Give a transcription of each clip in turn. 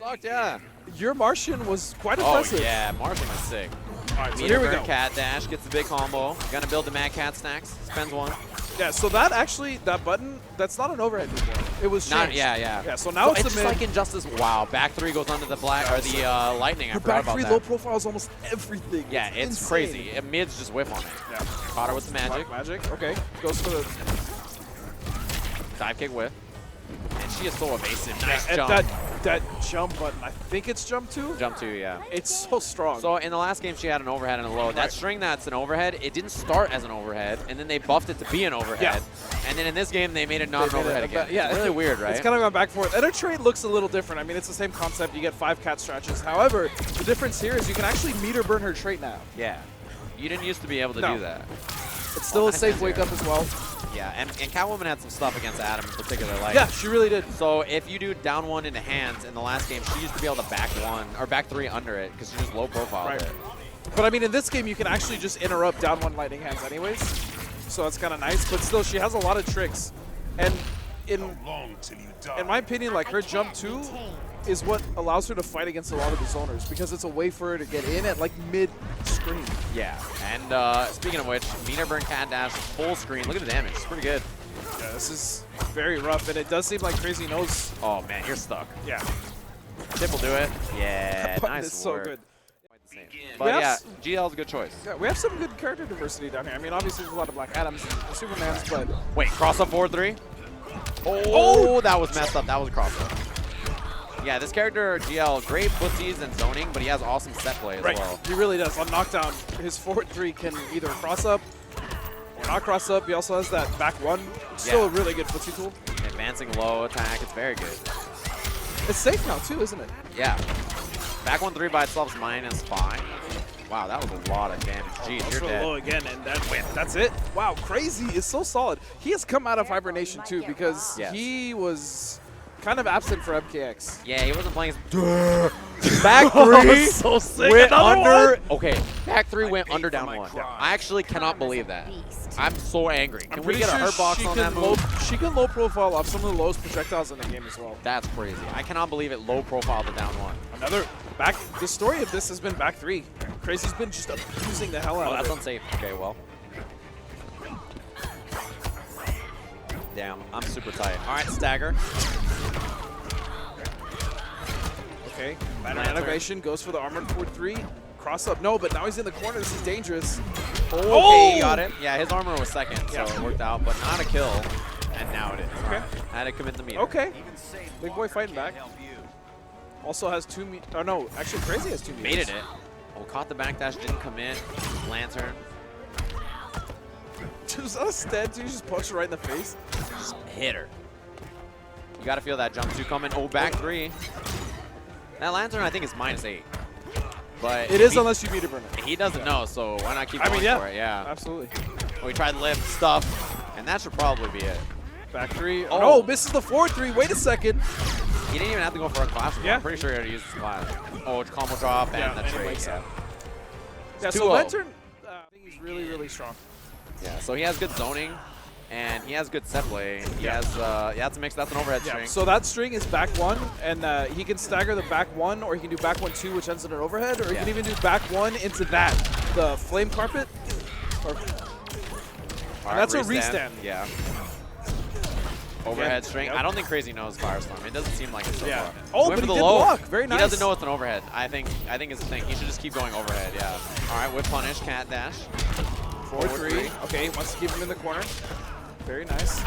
Sucked, yeah. Your Martian was quite impressive. Oh, yeah. Martian was sick. All right, so Meter here we burn go. cat dash, gets the big combo. Gonna build the Mad Cat stacks. Spends one. Yeah, so that actually, that button, that's not an overhead anymore. It was changed. Yeah. So now it's the just mid. like Injustice. Wow, back three goes under the black or the lightning. I Her forgot back about three that. low profile is almost everything. Yeah, it's insane. crazy. Mids just whiff on it. Yeah. Caught her with the magic. Black magic. Okay. Goes for the. Dive kick whiff. And she is so evasive. Nice And jump. that jump button, I think it's jump 2. Jump 2, yeah. It's so strong. So in the last game, she had an overhead and a low. That string that's an overhead, it didn't start as an overhead, and then they buffed it to be an overhead. Yeah. And then in this game, they made it not an overhead again. Yeah, it's really weird, right? It's kind of going back and forth. And her trade looks a little different. I mean, it's the same concept. You get 5 cat stretches. However, the difference here is you can actually meter burn her trait now. Yeah. You didn't used to be able to do that. It's still a safe wake up as well. Yeah, and Catwoman had some stuff against Adam in particular. Like, yeah, she really did. So if you do down 1 into hands in the last game, she used to be able to back 1 or back 3 under it because she just low profile it. But I mean, in this game, you can actually just interrupt down 1 lightning hands anyways. So that's kind of nice. But still, she has a lot of tricks. And in my opinion, like her jump 2 is what allows her to fight against a lot of the zoners because it's a way for her to get in at like mid-screen. Yeah, and speaking of which, meter burn cat dash full screen. Look at the damage. It's pretty good. Yeah, this is very rough, and it does seem like Krayzie knows. Oh man, you're stuck. Yeah. Tip will do it. Yeah, nice is so good. But yeah, GL's a good choice. Yeah, we have some good character diversity down here. I mean, obviously there's a lot of Black Adams and Supermans, but wait, cross up 4-3. Oh, that was messed up. That was a cross up. Yeah, this character, GL, great footsies and zoning, but he has awesome set play as well. He really does. On knockdown, his forward 3 can either cross up or not cross up. He also has that back 1. Still a really good footsie tool. Advancing low attack, it's very good. It's safe now too, isn't it? Yeah. Back 1-3 by itself is -5. Wow, that was a lot of damage. Jeez, you're dead. Low again, and that's it. Wow, Krayzie is so solid. He has come out of hibernation too because he was kind of absent for MKX. Yeah, he wasn't playing. Back 3 so sick. Went under. Okay, back 3 went under down 1. Yeah. I actually cannot believe that. I'm so angry. Can we get a hurt box on that move? She can low profile off some of the lowest projectiles in the game as well. That's crazy. I cannot believe it low profile to down 1. Another back. The story of this has been back 3. Krayzie's been just abusing the hell out of it. That's unsafe. Okay, well. Damn, I'm super tight. All right, stagger. Okay, banner innovation goes for the armored 4-3. Cross up, no, but now he's in the corner. This is dangerous. Okay, he got it. Yeah, his armor was second, so it worked out, but not a kill. And now it is. Okay. Had to commit the meter. Okay. Big Boy fighting back. Also has 2 meters. Oh, no, actually, Krayzie has 2 meters. Baited it. Oh, caught the backdash, didn't commit. Lantern. Was that a stand too? You just punched her right in the face? Just hit her. You got to feel that jump 2 coming. Oh, back 3. That Lantern, I think, is -8. But it is unless you meter burn it. He doesn't know, so why not keep going for it? Yeah. Absolutely. Oh, he tried to lift stuff, and that should probably be it. Back 3. Oh, no, misses the 4-3. Wait a second. He didn't even have to go for a clash. Yeah. I'm pretty sure he had to use his clash. Oh, it's combo drop and the trade. Yeah, so Lantern, I think he's really, really strong. Yeah, so he has good zoning, and he has good set play. He has, that's a mix. That's an overhead string. So that string is back 1, and he can stagger the back 1, or he can do back 1-2, which ends in an overhead, or he can even do back 1 into that, the flame carpet. Or, that's a restand. Yeah. Overhead string. I don't think Krayzie knows Firestrom. It doesn't seem like it so far. Oh, but he did block. Very nice. He doesn't know it's an overhead. I think it's a thing. He should just keep going overhead. Yeah. All right, whip punish, cat dash. 4-3. Okay, wants to keep him in the corner. Very nice.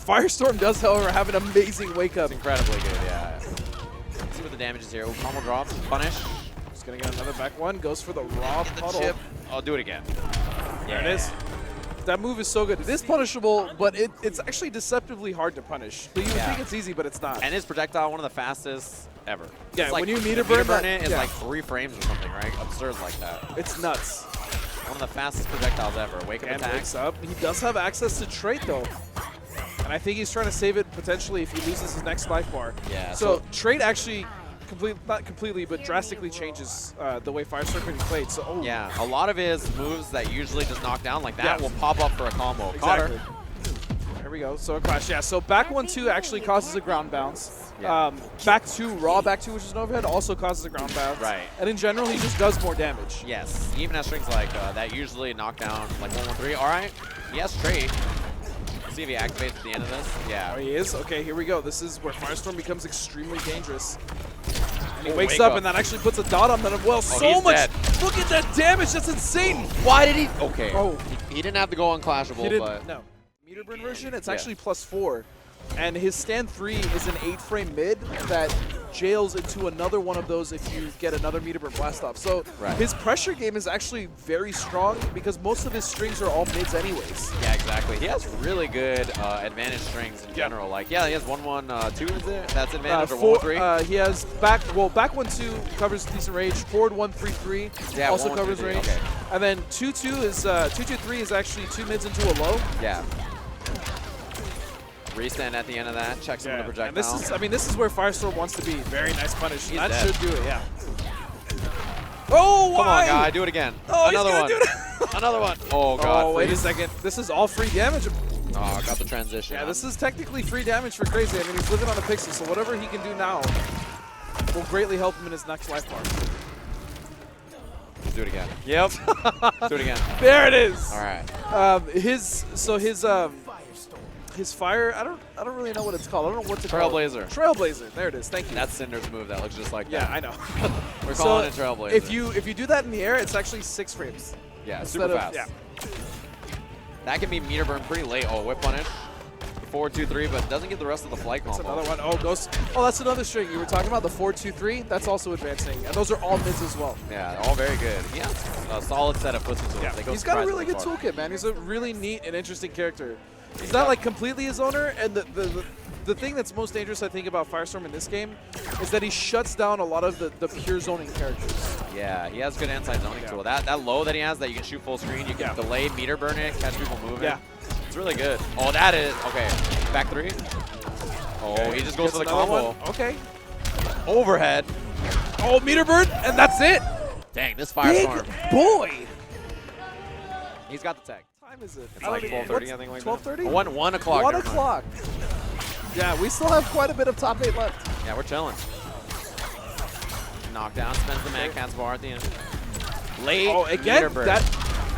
Firestorm does, however, have an amazing wake up. It's incredibly good, yeah. Let's see what the damage is here. Oh, combo drop, punish. Just gonna get another back 1. Goes for the raw puddle. Chip. I'll do it again. There it is. That move is so good. It is punishable, but it's actually deceptively hard to punish. You would think it's easy, but it's not. And his projectile, one of the fastest ever. Yeah, like, when you meter burn it, it's like 3 frames or something, right? Absurd like that. It's nuts. One of the fastest projectiles ever. Wake up attack. Wakes up. He does have access to trait, though. And I think he's trying to save it potentially if he loses his next life bar. Yeah. So trait actually, not completely, but drastically changes the way Firestorm can be played. So yeah, a lot of his moves that usually just knock down like that will pop up for a combo. Exactly. There we we go. So a clash, yeah. So back 1-2 actually causes a ground bounce. Yeah. Back 2, raw back 2, which is an overhead, also causes a ground bounce. Right. And in general, he just does more damage. Yes, he even has strings like that usually knock down like 1-1-3. All right, he has straight. See if he activates at the end of this. Yeah. Oh, he is? Okay, here we go. This is where Firestrom becomes extremely dangerous. And he Oh, wakes wake up, up. and that actually puts a dot on them. Well, so he's much. dead. Look at that damage. That's insane. Why did he? Okay. Oh. He didn't have to go unclashable, He didn't, but no. Meter burn version, it's Yeah. actually +4. And his stand 3 is an 8-frame mid that jails into another one of those if you get another meter burn blast off. So Right. his pressure game is actually very strong because most of his strings are all mids anyways. yeah, exactly. He has really good advantage strings in general. Like, yeah, he has 1-1-2, is it? That's advantage or 1-3? He has back 1-2 covers decent range. Forward 1-3-3 Yeah, also 1-1-3, covers range. okay. And then 2-2 is 2-2-3 is actually 2 mids into a low. Yeah. Restand at the end of that. Check some of the projectiles. And this is, I mean, this is where Firestrom wants to be. Very nice punish. He's That dead. should do it, yeah. Oh, Come why? on, guy, do it again. Oh, Another he's one. gonna do it. Another one. Oh, God. Oh, wait a freeze. second. This is all free damage. Oh, got the transition. Yeah, this is technically free damage for Krayzie. I mean, he's living on a pixel, so whatever he can do now will greatly help him in his next life bar. Do it again. Yep. Do it again. There it is. All right. His fire, I don't really know what it's called. I don't know what to call it. Trailblazer. Trailblazer. There it is. Thank you. That's Cinder's move that looks just like yeah, that. I know. We're So, calling it Trailblazer. If you do that in the air, it's actually 6 frames. Yeah, instead super of- fast. Yeah. That can be meter burn pretty late. Oh, whip punish. 4-2-3, but doesn't get the rest of the flight That's combo. another one. Oh, ghost. Oh, that's another string. You were talking about the 4-2-3. That's also advancing, and those are all mids as well. Yeah, all very good. He has a solid set of pussy tools. They go He's got a really surprisingly good far. toolkit, man. He's a really neat and interesting character. He's not like completely a zoner, and the thing that's most dangerous, I think, about Firestrom in this game is that he shuts down a lot of the pure zoning characters. Yeah, he has good anti-zoning tool. That low that he has that you can shoot full screen, you can delay meter burn it, catch people moving. Yeah. It's really good. Oh, that is, okay. Back 3. Oh, he just goes for the Gets another combo. one. Okay. Overhead. Oh, meter burn, and that's it. Dang, this Firestorm. Boy. He's got the tech. What time is it? It's like 12:30, I think. Like 12:30? 1 o'clock. 1 never mind. o'clock. Yeah, we still have quite a bit of top 8 left. Yeah, we're chilling. Knockdown, spends the Mad Cat's bar at the end. Late Oh, meter again, burn.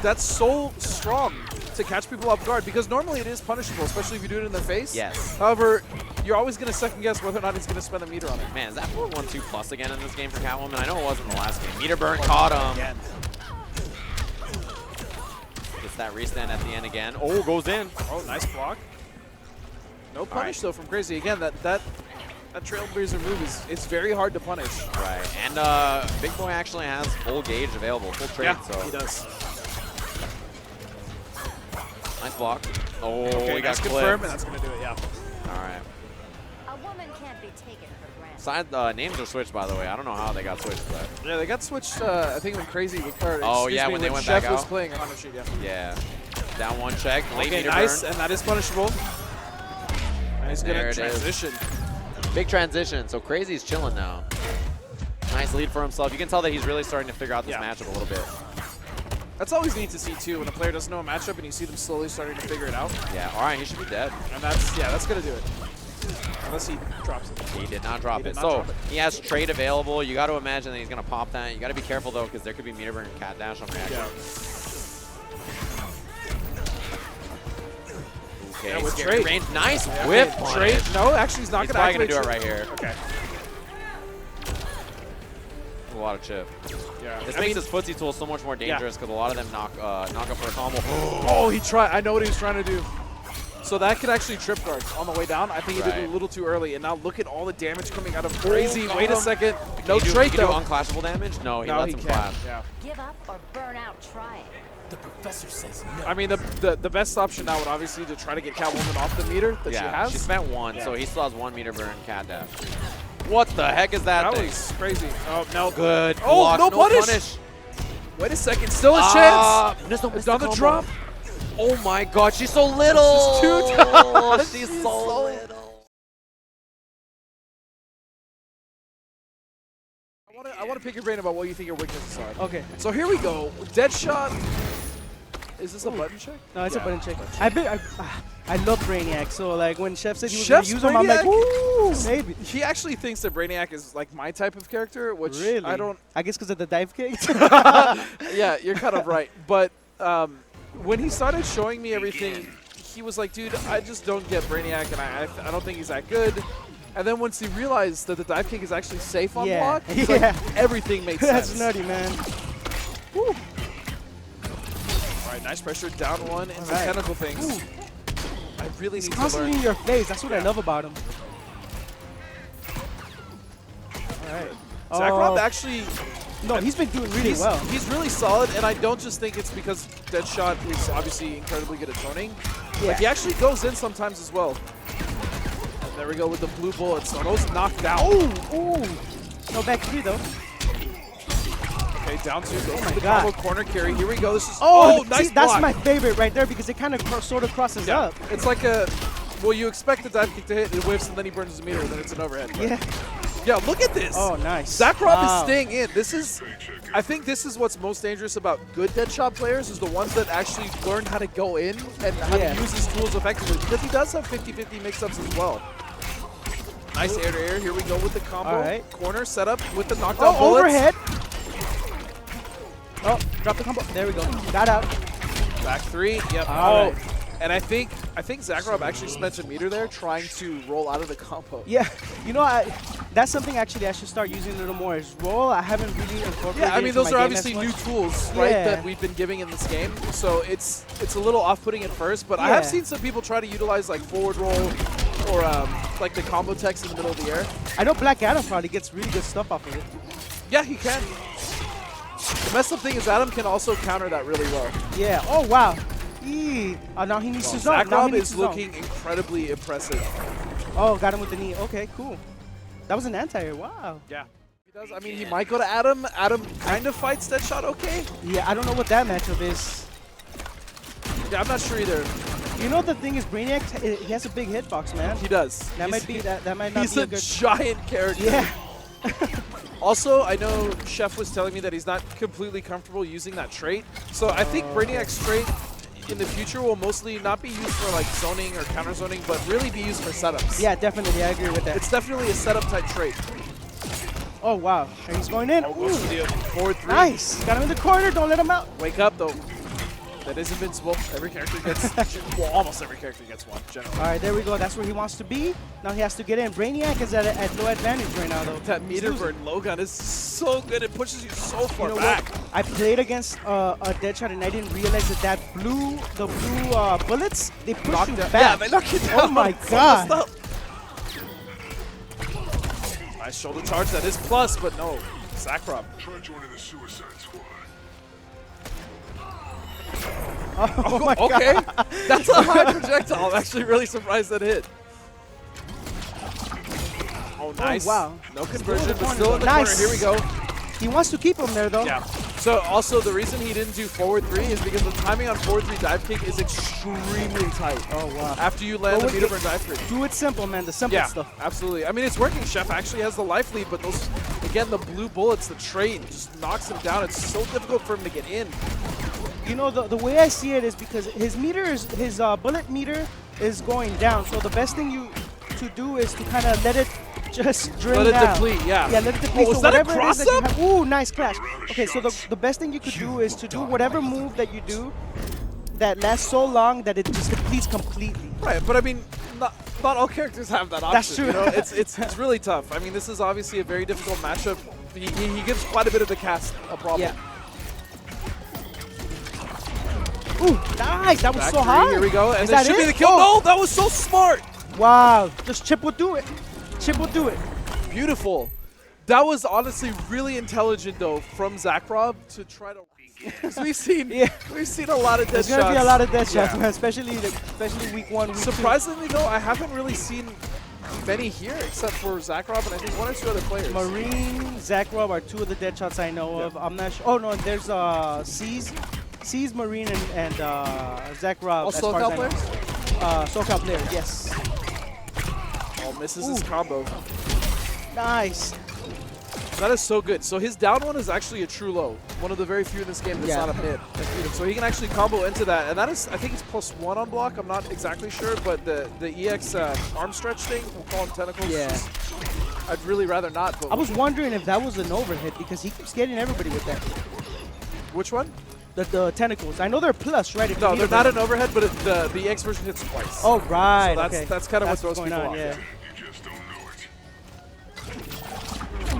that's so strong to catch people off guard because normally it is punishable, especially if you do it in their face. Yes. However, you're always going to second guess whether or not he's going to spend a meter on it. Man, is that 4-1-2 plus again in this game for Catwoman? I know it was in the last game. Meter burn caught him. Again. Gets that restand at the end again. Oh, goes in. Oh, nice block. No punish though from Krayzie. Again, that Trailblazer move is very hard to punish. Right, and BigBoy actually has full gauge available, full trade. Yeah, so he does. Nice block. Oh, Okay, we got that's confirmed, and clipped. that's going to do it, yeah. All right. A woman can't be taken for granted. Side names are switched, by the way. I don't know how they got switched, but Yeah, they got switched, I think, when Krayzie or, Oh, excuse yeah, me, when they went Chef back was out. playing on the sheet, yeah. yeah. Down one check, late Okay, meter nice, burn. and that is punishable. And he's going There to it is. transition. Big transition. So Krayzie's chilling now. Nice lead for himself. You can tell that he's really starting to figure out this matchup a little bit. That's always neat to see, too, when a player doesn't know a matchup and you see them slowly starting to figure it out. Yeah, all right, he should be dead. And that's going to do it. Unless he drops it. He did not drop He did it. not So drop it. he has trade available. You got to imagine that he's going to pop that. You got to be careful, though, because there could be meter burn and cat dash on reaction. Yeah. Okay, Yeah, with scary trade. range. Nice Yeah, whip okay, on trade. it. No, actually, he's not He's going to probably activate going to do it trade. right here. Okay. A lot of chip. Yeah. This I makes mean, his footsie tool so much more dangerous because a lot of them knock up for a combo. oh, he tried. I know what he was trying to do. So that could actually trip guard on the way down. I think he did Right. it a little too early. And now look at all the damage coming out of Krayzie. got Wait a him. second. No Can trade, he though. do unclashable damage? No, he No, lets he him can't. clash. Yeah. Give up or burn out trying. The professor says no. I mean, the best option now would obviously be to try to get Catwoman off the meter that she Yeah, has. she spent 1, Yeah. so he still has 1 meter burn cat dash. What the heck is that, That thing? was crazy. Oh, no. Good. Oh, block, no punish. Wait a second. Still a chance. Missed It's on the drop. Oh my god, she's so little. This is 2 times. She's so little. I want to pick your brain about what you think your weaknesses are. Okay. So here we go. Deadshot Is this a button check? No, it's a Yeah. button check. I love Brainiac, so like when Chef said he was Chef's gonna use him, I'm like, Brainiac? ooh, maybe. He actually thinks that Brainiac is like my type of character, which Really? I don't. I guess because of the dive kick. Yeah, you're kind of right. But when he started showing me everything, he was like, dude, I just don't get Brainiac, and I don't think he's that good. And then once he realized that the dive kick is actually safe on Yeah. block, he's Yeah. like, everything makes That's sense. nutty, man. Woo. All right, nice pressure, down one into right. tentacle things. Ooh. I really He's need to constantly learn. in your face. That's what I love about him. All right. Zack Rob actually, No, he's been doing really he's, well. he's really solid, and I don't just think it's because Deadshot is obviously incredibly good at zoning. Yeah. Like, he actually goes in sometimes as well. And there we go with the blue bullets. So those knocked out. Ooh. No back three though. Okay, down two. Goes my to the God. combo corner carry. Here we go. This is nice see, that's block. my favorite right there because it kind of sort of crosses Yeah, up. it's like a. Well, you expect the dive kick to hit, it whiffs, and then he burns his meter, and then it's an overhead. But Yeah. yeah, look at this. Oh, nice. Zack Rob Wow. is staying in. This is, I think this is what's most dangerous about good Deadshot players is the ones that actually learn how to go in and how Yeah. to use his tools effectively, because he does have 50-50 mix-ups as well. Nice air-to-air. Here we go with the combo. All right. Corner setup with the knockdown Oh, bullets. overhead. Oh, drop the combo. There we go. Got out. Back three. Yep. All right. And I think Zack Rob actually spent a meter there trying to roll out of the combo. Yeah. You know, that's something actually I should start using a little more is roll. I haven't really incorporated Yeah, I it mean into those my are game obviously as new much. tools, right, Yeah. that we've been giving in this game. So it's a little off-putting at first, but I Yeah. have seen some people try to utilize like forward roll or like the combo text in the middle of the air. I know Black Adam probably gets really good stuff off of it. Yeah, he can. The messed up thing is Adam can also counter that really well. Yeah. Oh, wow. Now he needs to zone. Zack Now he Rob needs is to zone. looking incredibly impressive. Oh, got him with the knee. Okay, cool. That was an anti-air. Wow. Yeah. He does. I mean, he might go to Adam. Adam kind of fights Deadshot okay. Yeah, I don't know what that matchup is. Yeah, I'm not sure either. You know the thing is, Brainiac, he has a big hitbox, man. He does. That might be that might not He's be a a good. giant character. Yeah. Also, I know Chef was telling me that he's not completely comfortable using that trait. So I think Brainiac's trait in the future will mostly not be used for like zoning or counter zoning, but really be used for setups. Yeah, definitely. I agree with that. It's definitely a setup type trait. Oh wow, and he's going in. Ooh. Forward three. Nice. Got him in the corner. Don't let him out. Wake up though. That is invincible. Every character gets, well, almost every character gets one, generally. All right, there we go. That's where he wants to be. Now he has to get in. Brainiac is at no advantage right now, though. That meter He's losing. burn low gun is so good. It pushes you so far You know back. what? I played against a Deadshot and I didn't realize that the blue bullets, they push Knock you down. back. Yeah, they knock you down. Oh my It's so God. messed up. Nice shoulder charge. That is plus, but no. Zack Rob. Try joining the Suicide Squad. Oh my Okay. God. That's a high projectile. I'm actually really surprised that hit. Oh, nice. wow. No conversion, but corner, still in the though. corner. Nice. Here we go. He wants to keep him there, though. Yeah. So also the reason he didn't do forward three is because the timing on forward three dive kick is extremely tight. Oh, wow. After you land But the with meter burn dive kick. Do it simple, man. The simple Yeah, stuff. absolutely. I mean, it's working. Chef actually has the life lead, but those, again, the blue bullets, the trait just knocks him down. It's so difficult for him to get in. You know, the way I see it is because his bullet meter is going down. So the best thing to do is to kind of let it just drain Let it down. deplete, yeah. Yeah, let it deplete. Oh, so is that a whatever it is that you cross-up? have, ooh, nice clash. Okay, so the best thing you could do is to do whatever move that you do that lasts so long that it just depletes completely. Right, but I mean, not all characters have that option. That's true. You know? It's really tough. I mean, this is obviously a very difficult matchup. He gives quite a bit of the cast a problem. Yeah. Ooh, nice. That was Back so three, hard. Here we go. And Is that that should be it? the kill. Oh. No, that was so smart. Wow. Just Chip will do it. Chip will do it. Beautiful. That was honestly really intelligent, though, from Zack Rob to try to. Because we've seen a lot of dead There's shots. going to be a lot of dead shots, Yeah. man, especially week 1, week 2. Surprisingly, though, I haven't really seen many here except for Zack Rob and I think one or two other players. Marine, Zack Rob are two of the dead shots I know of. I'm not sure. Oh, no, there's C's, Marine, and Zack Rob. All as far SoCal as I know. players? SoCal players, yes. Oh, misses his combo. Nice. That is so good. So his down one is actually a true low. One of the very few in this game that's Yeah. not a mid. So he can actually combo into that. And that is, I think it's +1 on block. I'm not exactly sure, but the EX arm stretch thing, we'll call him tentacles. Yeah. I'd really rather not. But I was wondering if that was an overhit because he keeps getting everybody with that. which one? The tentacles. I know they're plus, right? If you No, need they're them. not an overhead, but the EX version hits twice. Oh, right. So okay. that's kind of what That's throws what's people going off. on, yeah. You just don't know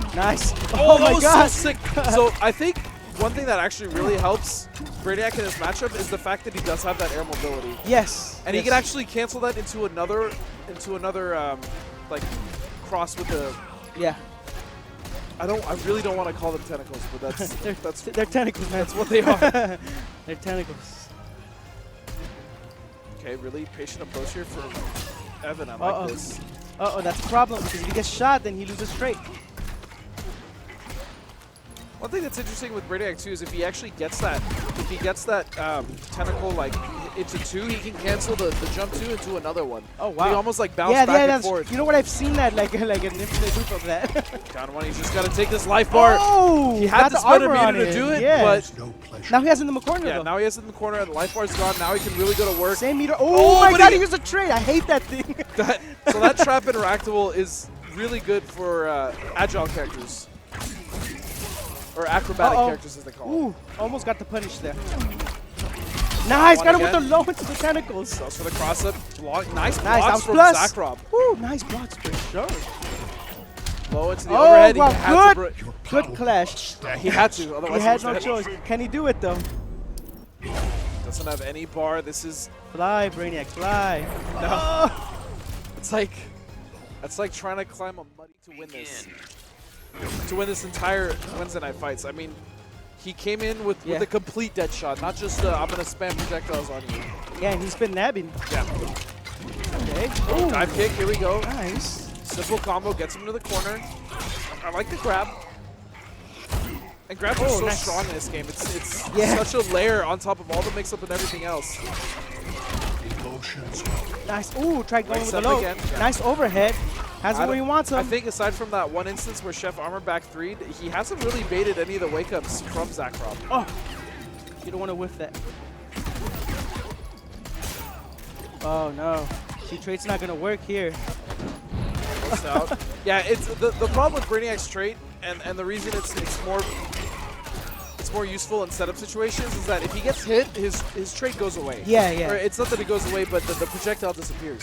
it. Nice. Oh, my that was God. so sick. So I think one thing that actually really helps Brainiac in this matchup is the fact that he does have that air mobility. Yes. And he can actually cancel that into another like cross with the. Yeah. I really don't want to call them tentacles, but that's They're tentacles, man. that's what they are. They're tentacles. Okay, really patient approach here from Evan. I like this. Uh-oh, that's a problem because if he gets shot, then he loses straight. One thing that's interesting with Brainiac too is if he actually gets that, tentacle like into 2, he can cancel the jump 2 into another one. Oh, wow. He almost like bounce back and that's, forth. You know what? I've seen that like an infinite loop of that. Down 1, he's just got to take this life bar. Oh! He had got to the spend a armor on meter to it. do it, Yeah. but No pleasure. Now he has it in the corner, yeah, though. now he has it in the corner and the life bar's gone. Now he can really go to work. Same meter. Oh, Oh, my but God, he- he used a trade. I hate that thing. So that trap interactable is really good for agile characters. Or acrobatic characters as they call Ooh, almost got the punish there. Nice, got him with the again. low into the tentacles. it. Goes for the cross up. Nice Nice, that blocks was from plus. Zack Rob. Ooh, nice blocks for sure. Low into the Oh, overhead. wow, He had to good. Good clash. yeah, he had to. Otherwise He had was no dead. choice. Can he do it, though? Doesn't have any bar. This is Fly, Brainiac, fly. it's like trying to climb a muddy to win this. To win this entire Wednesday night fights. I mean, he came in with Yeah. a complete dead shot, not just I'm gonna spam projectiles on you. Yeah, and he's been nabbing. Yeah. Okay. Oh, dive kick. Here we go. Nice. Simple combo gets him to the corner. I like the grab. And grabs are Oh, so nice. strong in this game. It's Yeah. such a layer on top of all the mix-up and everything else. Emotions. Nice. Ooh, try going with the up low. again. Yeah. Nice overhead. Has I it where he don't- wants him. I think aside from that one instance where Chef Armor back 3'd, he hasn't really baited any of the wake-ups from Zack Rob. Oh, you don't want to whiff that. Oh no, see, trade's not gonna work here. Closed out. Yeah, it's the problem with Brainiac's trait, and the reason it's more useful in setup situations is that if he gets hit, his trait goes away. Yeah, yeah. Or it's not that it goes away, but the projectile disappears.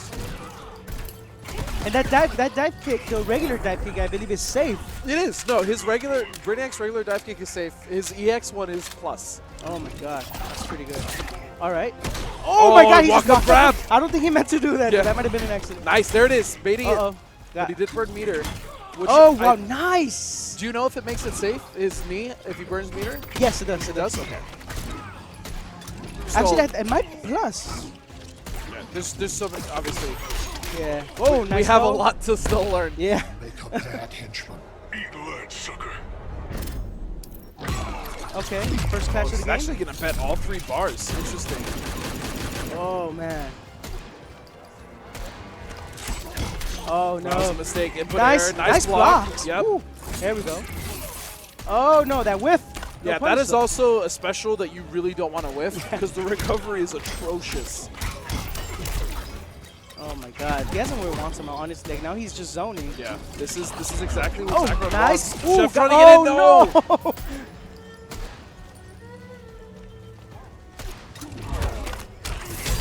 And that dive kick, the regular dive kick, I believe is safe. It is. No, Brainiac's regular dive kick is safe. His EX one is plus. Oh my God, that's pretty good. All right. Oh, my God, he just walk-up walked up. grab. I don't think he meant to do that. Yeah. That might have been an accident. Nice, there it is, baiting it. Uh-oh. But he did burn meter. Which Oh, wow, nice. Do you know if it makes it safe, his knee, if he burns meter? Yes, it does. It does? Okay. Actually, So, it might be plus. there's so many, obviously. Yeah. Oh, nice. We have a low. lot to still learn. Yeah. Make up that, henchman. Eat lead, sucker. Okay, first catch of the He's game. actually going to bet all 3 bars. Interesting. Oh, man. Oh, That was a no. mistake. Input Nice, error. nice block. blocks. Yep. Ooh, there we go. Oh, no, that whiff. No Yeah, that punish, is though. also a special that you really don't want to whiff because the recovery is atrocious. Oh, my God. He hasn't really wants him, honestly. Like, now he's just zoning. Yeah, this is exactly what Oh, Zack Rob nice. wants. Ooh, Chef running oh, it in. No. no.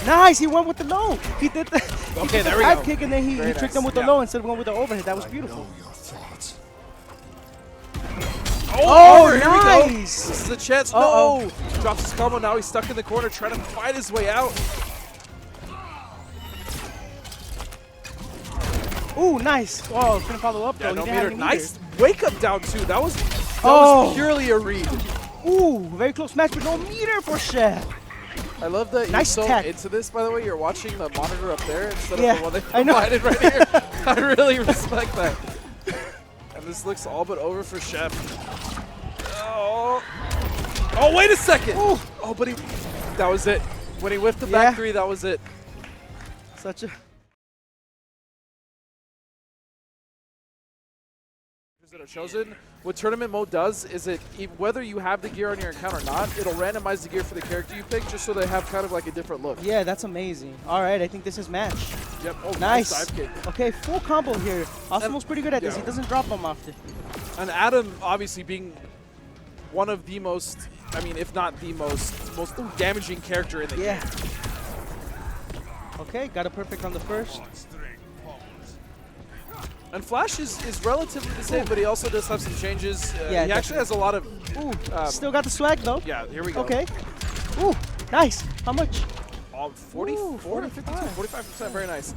Nice, he went with the low. He did the, Okay, there we dive go. kick and then he Very tricked nice. him with the Yeah. low instead of going with the overhead. That was beautiful. Know your thoughts. Oh, here we go. nice. This is a chance. Uh-oh. No. Drops his combo. Now he's stuck in the corner trying to fight his way out. Ooh, nice. Oh, couldn't follow up though. Yeah, He no didn't have meter. any Nice wake up down 2. That was Oh. purely a read. Ooh, very close match, but no meter for Chef. I love that Nice you're so tech. into this, by the way. You're watching the monitor up there instead Yeah, of the one they I know. provided right here. I really respect that. And this looks all but over for Chef. Oh, oh wait a second. Ooh. Oh, but that was it. When he whiffed the Yeah. back 3, that was it. Such a that are chosen. What tournament mode does is whether you have the gear on your account or not, it'll randomize the gear for the character you pick just so they have kind of like a different look. Yeah, that's amazing. All right, I think this is match. Yep. Oh, Nice. dive kick. Okay, full combo here. Awesomo's pretty good at this. yeah. He doesn't drop them often. And Adam obviously being one of the most, I mean, if not the most damaging character in the game. Yeah. Okay, got a perfect on the first. And Flash is relatively the same, but he also does have some changes. Yeah, he actually has a lot of. Ooh, still got the swag though. Yeah, here we go. Okay. Ooh, nice. How much? 44, Ooh, 52, 45. 45%, very nice.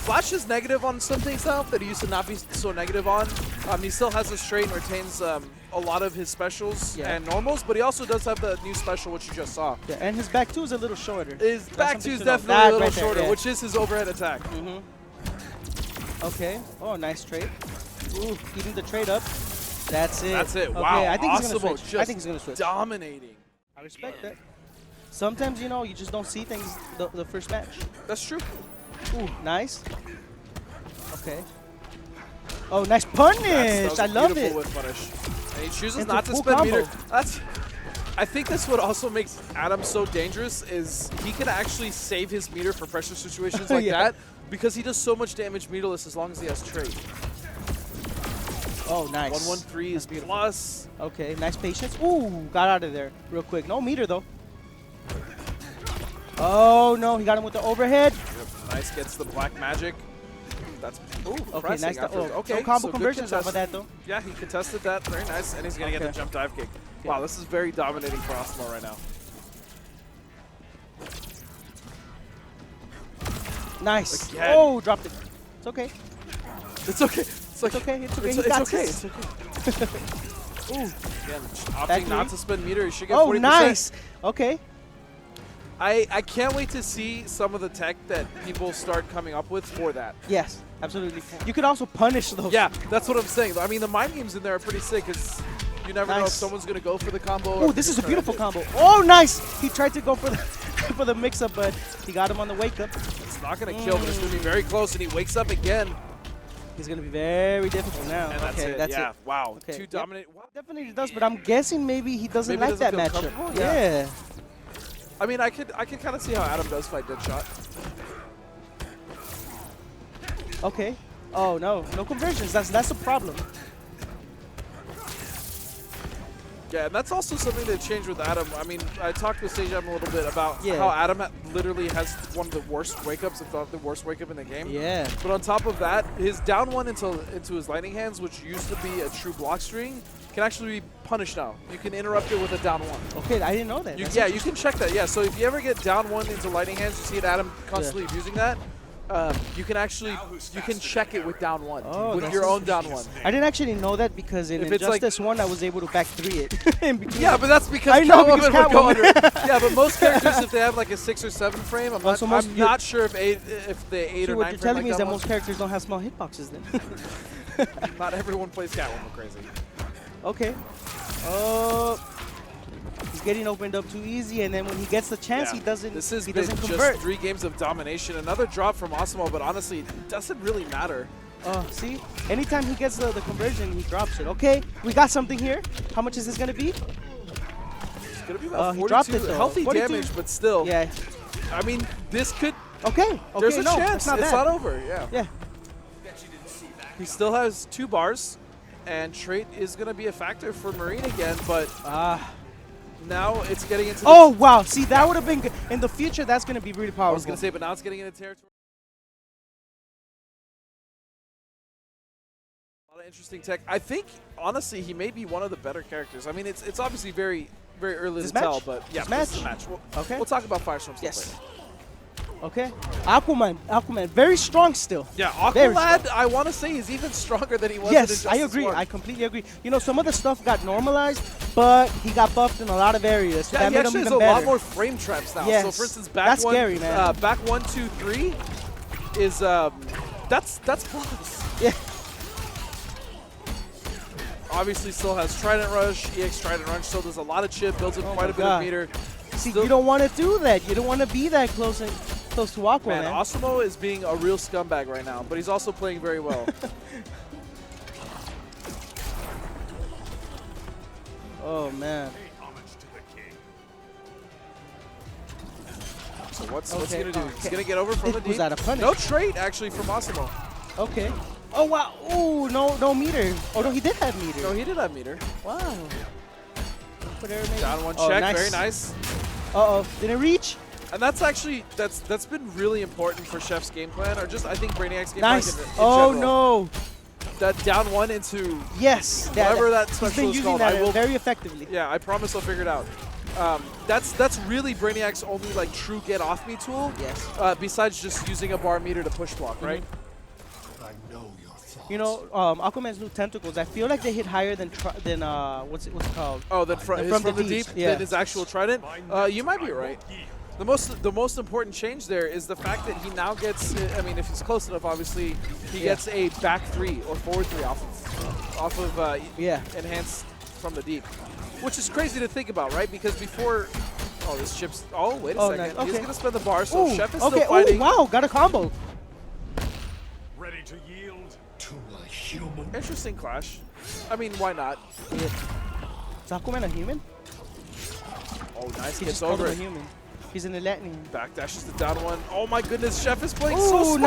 Flash is negative on some things now that he used to not be so negative on. He still has his straight and retains a lot of his specials and normals, but he also does have the new special, which you just saw. Yeah, and his back two is a little shorter. His That's back something two is to know. definitely That a little right there, shorter, yeah. which is his overhead attack. Okay. Oh, nice trade. Ooh, keeping the trade up. That's it. That's it. Okay, Wow. I think he's Awesomo gonna switch. I just think he's gonna switch. dominating. I respect that. Sometimes, you know, you just don't see things the first match. That's true. Ooh, nice. Okay. Oh, nice punish. I love it. Whip punish. And he chooses Into not to full spend combo. meter. I think that's what also makes Adam so dangerous is he can actually save his meter for pressure situations like Yeah. that because he does so much damage meterless as long as he has trade. Oh, nice. 113 is plus. Okay, nice patience. Ooh, got out of there real quick. No meter, though. Oh, no, he got him with the overhead. Yep. Nice, gets the black magic. That's Okay, pressing nice. after- Okay, okay, no combo so good conversions off of contest. that, though. Yeah, he contested that. Very nice. And he's going to get Okay. the jump dive kick. Wow, this is very dominating for Awesomo right now. Nice. Again. Oh, dropped it. It's okay. It's okay. It's like, okay. It's okay. It's, He it's got okay. this. It's okay. Ooh. Again, Back opting not three. to spend meter. He should get Oh, 40%. nice. Okay. I can't wait to see some of the tech that people start coming up with for that. Yes, absolutely. You could also punish those. Yeah, that's what I'm saying. I mean, the mind games in there are pretty sick because you never know if Nice. someone's going to go for the combo. Oh, this is a beautiful combo. Oh, nice. He tried to go for the for the mix-up, but he got him on the wake-up. It's not going to kill, but it's going to be very close, and he wakes up again. He's going to be very difficult now. And that's okay, it. that's yeah, it. wow. Okay, Two yep. dominate. Wow. Definitely does, but I'm guessing maybe he doesn't Maybe like that doesn't feel matchup. comfortable? Yeah. I mean, I could kind of see how Adam does fight Deadshot. Okay. Oh, no. No conversions. That's a problem. Yeah, and that's also something that changed with Adam. I mean, I talked with Sage Adam a little bit about Yeah. how Adam literally has one of the worst wake-ups, if not the worst wake-up in the game. Yeah. But on top of that, his down one into his lightning hands, which used to be a true block string, can actually be punished now. You can interrupt it with a down one. Okay, I didn't know that. That's Yeah, you can check that. Yeah, so if you ever get down one into lightning hands, you see it Adam constantly abusing that. You can actually check it with down one, Oh, with that's your own down one. I didn't actually know that because in If it's like- Injustice 1, I was able to back 3 it. in between. Yeah, but that's because I know, because Catwoman would go under. Catwoman. Yeah, but most characters, if they have like a 6 or 7 frame, I'm Also, most- I'm not sure if the 8 So or 9 what you're frame telling like me is that that one. most characters don't have small hitboxes then. Not everyone plays Catwoman crazy. Okay. Oh. He's getting opened up too easy, and then when he gets the chance, Yeah. he doesn't. This has he been doesn't just convert. 3 games of domination. Another drop from Awesomo, but honestly, it doesn't really matter. See, anytime he gets the conversion, he drops it. Okay, we got something here. How much is this gonna be? It's gonna be about He 42. dropped it, though. Healthy 42. damage, but still. Yeah. I mean, this could. Okay. There's a no, chance. It's not bad. not over. Yeah. Yeah. He still has 2 bars, and trait is gonna be a factor for Marine again, but now it's getting into. Oh wow! See, that would have been good. In the future, that's gonna be really I powerful. was gonna say, but now it's getting into territory. A lot of interesting tech. I think honestly, he may be one of the better characters. I mean, it's obviously very early This to tell, match? but yeah, This this is a match? match. Okay. We'll talk about Firestrom stuff Yes. later. Okay. Aquaman, very strong still. Yeah, Very Aquaman, strong. I want to say is even stronger than he was in Yes, Injustice I agree. 1. I completely agree. You know, some of the stuff got normalized, but he got buffed in a lot of areas, so Yeah, that he made him actually has even a better. lot more frame traps now. So Yes. for instance, back That's one, scary, man. back 1, 2, 3 is that's plus. Yeah. Obviously, still has Trident Rush. EX Trident Rush still does a lot of chip, builds up Oh quite my a bit God. of meter. See, Still- you don't want to do that. You don't want to be that close to Aquaman. Man, Awesomo is being a real scumbag right now, but he's also playing very well. Oh man. So what's he Okay, gonna do? okay. He's gonna get over from the Was deep. that a punish? No trade actually from Awesomo. Okay. Oh wow. Ooh, no meter. Oh no, he did have meter. No, he did have meter. Wow. Put air maybe. Down one Oh, check, nice. very nice. Uh-oh. Didn't reach? And that's actually that's been really important for Chef's game plan, or just I think Brainiac's game Nice. plan in Oh general. no. That down one into Yes. whatever that he's special been is using called. that I will. very effectively. Yeah, I promise I'll figure it out. That's really Brainiac's only like true get off me tool. Yes. Besides just using a bar meter to push block, right? I know your thoughts. You know, Aquaman's new tentacles, I feel like they hit higher than what's it called? Oh, then from the deep yeah. than his actual trident. You might be right. The most important change there is the fact that he now gets. I mean, if he's close enough, obviously, he gets a back 3 or forward 3 off of enhanced from the deep, which is crazy to think about, right? Because before, oh, this chip's. Oh, wait a second. Nice. He's Okay. gonna spend the bar, so Ooh, Chef is okay. still fighting. Oh wow, got a combo. Ready to yield to a human. Interesting clash. I mean, why not? Yeah. Is Aquaman a human? Oh, nice. He Gets just called over him a it. human. He's in the lightning. Backdashes the down one. Oh my goodness, Chef is playing Ooh, so small.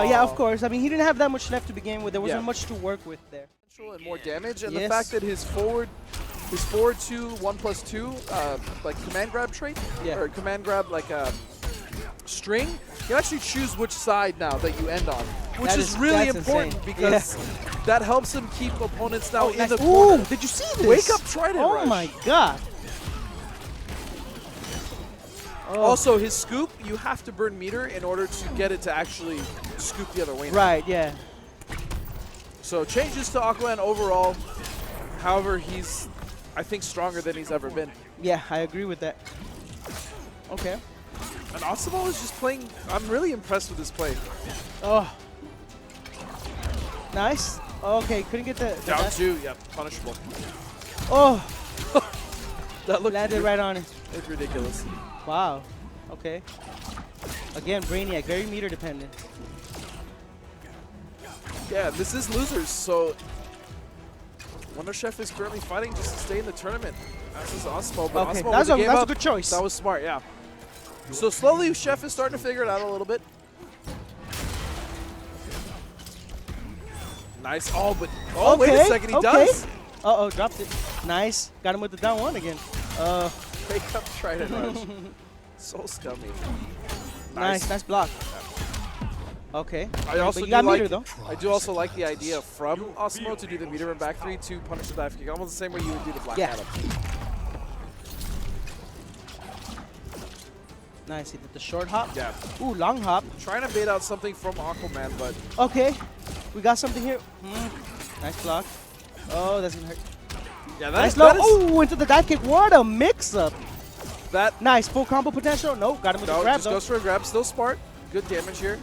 nice. Yeah, of course. I mean, he didn't have that much left to begin with. There wasn't Yeah. much to work with there. And more damage, and the Yes. fact that his forward 2 1+2 like command grab trait, Yeah. or command grab like string, you actually choose which side now that you end on, which That is is- really that's important insane. because that helps him keep opponents now in nice. the corner. Ooh, did you see this? Wake up Trident Oh Rush. my god. Oh. Also, his scoop, you have to burn meter in order to get it to actually scoop the other way. Right, yeah. So changes to Aquaman overall. However, he's, I think, stronger than he's ever been. Yeah, I agree with that. Okay. And Awesomo is just playing. I'm really impressed with his play. Oh. Nice. Okay, couldn't get the Down that. 2, yeah, punishable. Oh, That looked landed right on it. It's ridiculous. Wow. Okay. Again, Brainiac, very meter dependent. Yeah, this is losers, so Wonderchef is currently fighting just to stay in the tournament. As is Awesomo, but Okay, Awesomo that's with the a game that's a up, good choice. That was smart, yeah. So slowly, Chef is starting to figure it out a little bit. Nice. Oh, but wait a second, he does. Uh-oh, dropped it. Nice. Got him with the down one again. Wake up, Trident Rush. So scummy. Nice block. Okay. I also but you do got like, meter though. I do also like the idea from Awesomo to do the meter and back 3 to punish the dive kick, almost the same way you would do the Black Yeah. Adam. Nice. He did the short hop. Yeah. Ooh, long hop. Trying to bait out something from Aquaman, but Okay. We got something here. Nice block. Oh, that's gonna hurt. yeah, Nice that low. is Ooh, into the dive kick. What a mix-up. that. Nice. Full combo potential. No, got him with No, the grab just though. goes for a grab. Still smart. Good damage here.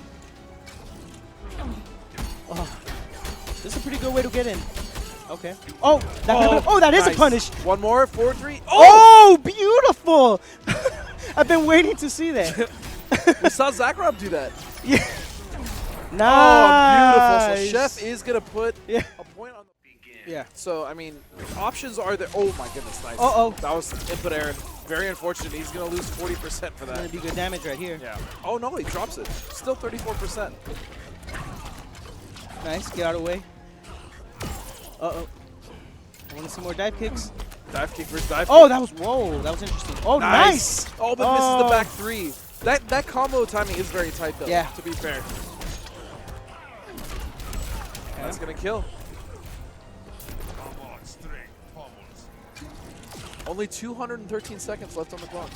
This is a pretty good way to get in. Okay. Oh, that is nice. a punish. One more, 4-3. Oh, beautiful. I've been waiting to see that. We saw Zack do that. Yeah. Oh, Nice. beautiful. So Chef is going to put Yeah. a point on the Yeah. So, I mean, options are there. Oh, my goodness. Nice. Uh-oh. That was input error. Very unfortunate. He's going to lose 40% for Gonna that. be good damage right here. Yeah. Oh, no, he drops it. Still 34%. Nice. Get out of the way. Uh-oh. I want to see more dive kicks. Dive kick versus dive Oh, kick. that was, whoa, that was interesting. Oh, nice. Oh, but misses the back 3. That combo timing is very tight, though, Yeah. to be fair. That's going to kill. Come on, strength pummels. Only 213 seconds left on the clock.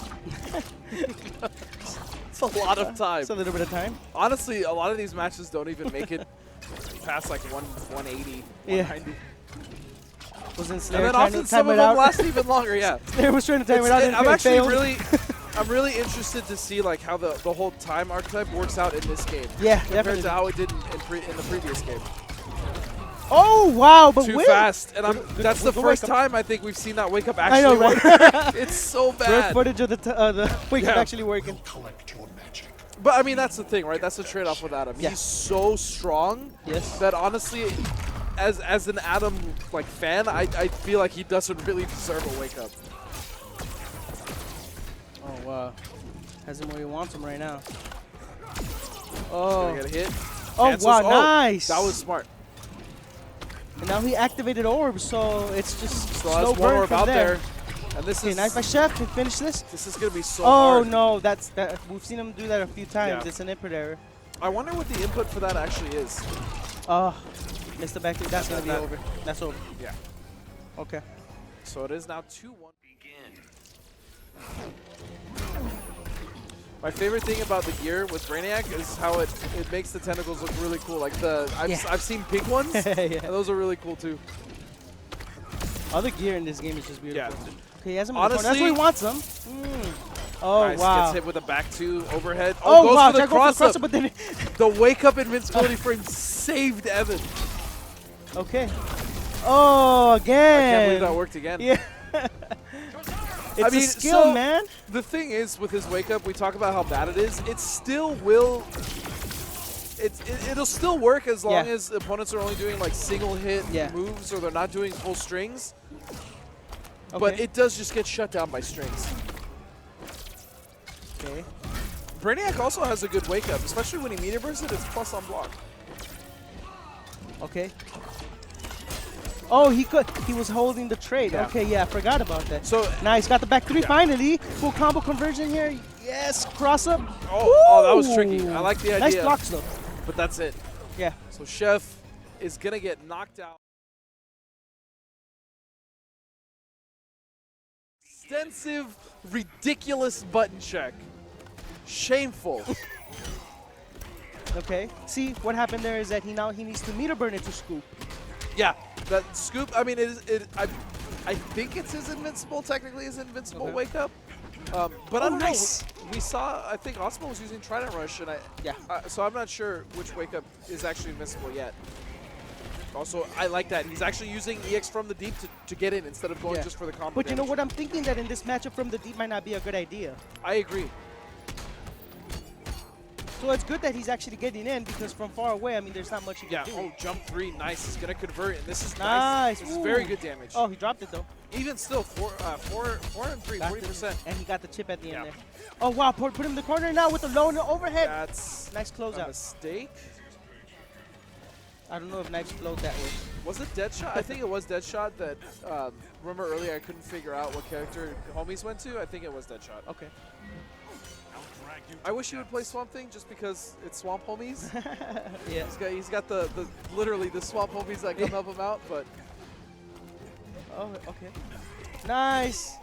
It's a lot of time. It's a little bit of time. Honestly, a lot of these matches don't even make it past like 180, Yeah. 190. Was in And Slayer then trying often to some time of it them out. last even longer, yeah. Slayer was trying to time it out. I'm and actually failed. I'm really interested to see like how the whole time archetype works out in this game. Yeah, compared definitely. to how it did in the previous game. Oh, wow, but Too wait. fast, and that's the good first wake up. time I think we've seen that wake up I know, actually right? work. It's so Rare bad. footage of the wake up Yeah. actually working. Collect your magic. But I mean, that's the thing, right? That's the trade-off with Adam. Yeah. He's so strong Yes. that honestly, as an Adam like fan, I feel like he doesn't really deserve a wake up. Oh wow, has him where he wants him right now. Oh, get a hit. Oh Cancels. wow, Oh, nice. That was smart. And now he activated orb, so it's just So slow that's one burn orb from out there. there. And this Okay, is nice by Chef to finish this. This is gonna be so Oh hard. no, that we've seen him do that a few times. Yeah. It's an input error. I wonder what the input for that actually is. Oh, missed the back three. That's gonna be That- over. That's over. Yeah. Okay. So it is now 2-1. My favorite thing about the gear with Brainiac is how it makes the tentacles look really cool. Like I've seen pink ones, Yeah. and those are really cool too. All the gear in this game is just beautiful. Yeah. Okay, he has him in the corner. That's Honestly- where he wants him. Oh Nice, wow. gets hit with a back two overhead. Oh Goes wow, for the Jack goes for cross the up. but then The wake up invincibility frame saved Evan. okay. Oh, I again. can't believe that worked again. Yeah. It's I mean, a skill, so man. The thing is, with his wake up, we talk about how bad it is. It still will. It'll still work as long Yeah. as opponents are only doing like single hit Yeah. moves or they're not doing full strings. Okay. But it does just get shut down by strings. Okay. Brainiac also has a good wake up, especially when he meter bursts it. It's plus on block. Okay. Oh, he was holding the trade. Yeah. Okay, yeah, I forgot about that. So Nice, got the back three Yeah. finally. Full combo conversion here. Yes, cross up. oh, that was tricky. Ooh. I like the idea. Nice blocks though. But that's it. Yeah. So Chef is gonna get knocked out. Extensive, ridiculous button check. Shameful. Okay. See, what happened there is that he needs to meter burn it to scoop. Yeah, that scoop. I mean, I think it's his invincible. Technically, his invincible Okay. wake up. But I Oh, don't nice. know. We saw. I think Awesomo was using Trident Rush, and Yeah. so I'm not sure which wake up is actually invincible yet. Also, I like that he's actually using EX from the deep to get in instead of going Yeah. just for the combo. But you know damage. what? I'm thinking that in this matchup from the deep might not be a good idea. I agree. So it's good that he's actually getting in because from far away, I mean, there's not much he Yeah. can do. Oh, jump three. Nice. He's gonna convert, and this is Nice. This is very Ooh. good damage. Oh, he dropped it though. Even still, 4 and 3, Got 40%. And he got the chip at the end Yeah. there. Oh wow, put him in the corner now with the low and the overhead. That's Nice a closeout. mistake. I don't know if knives flowed that way. Was it Deadshot? I think it was Deadshot that, remember earlier I couldn't figure out what character Homies went to? I think it was Deadshot. Okay. I wish he would play Swamp Thing just because it's Swamp Homies. Yeah. He's got the literally the Swamp Homies that come help him out, but Oh, okay. Nice.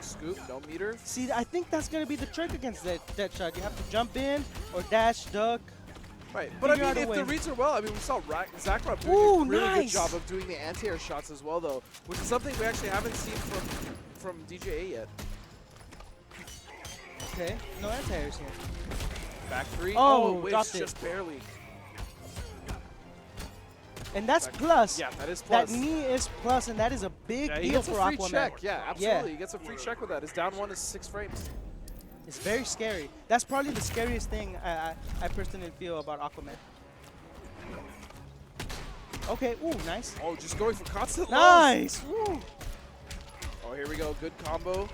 scoop, no meter. See, I think that's gonna be the trick against that shot. You have to jump in or dash, duck. Right, but I Figure out mean, a if the way. reads are well, I mean, we saw Zack doing Ooh, a really good nice. job of doing the anti-air shots as well, though, which is something we actually haven't seen from DJA yet. Okay. No anti-airs here. Back three. Oh, Whiffs dropped it. just barely. And that's plus. Yeah, that is plus. That knee is plus, and that is a big Yeah, he deal gets for a free Aquaman. check. Yeah, absolutely. Yeah. He gets a free check with that. His down one is 6 frames. It's very scary. That's probably the scariest thing I personally feel about Aquaman. Okay, ooh, nice. Oh, just going for constant Nice! lows. Oh, here we go. Good combo.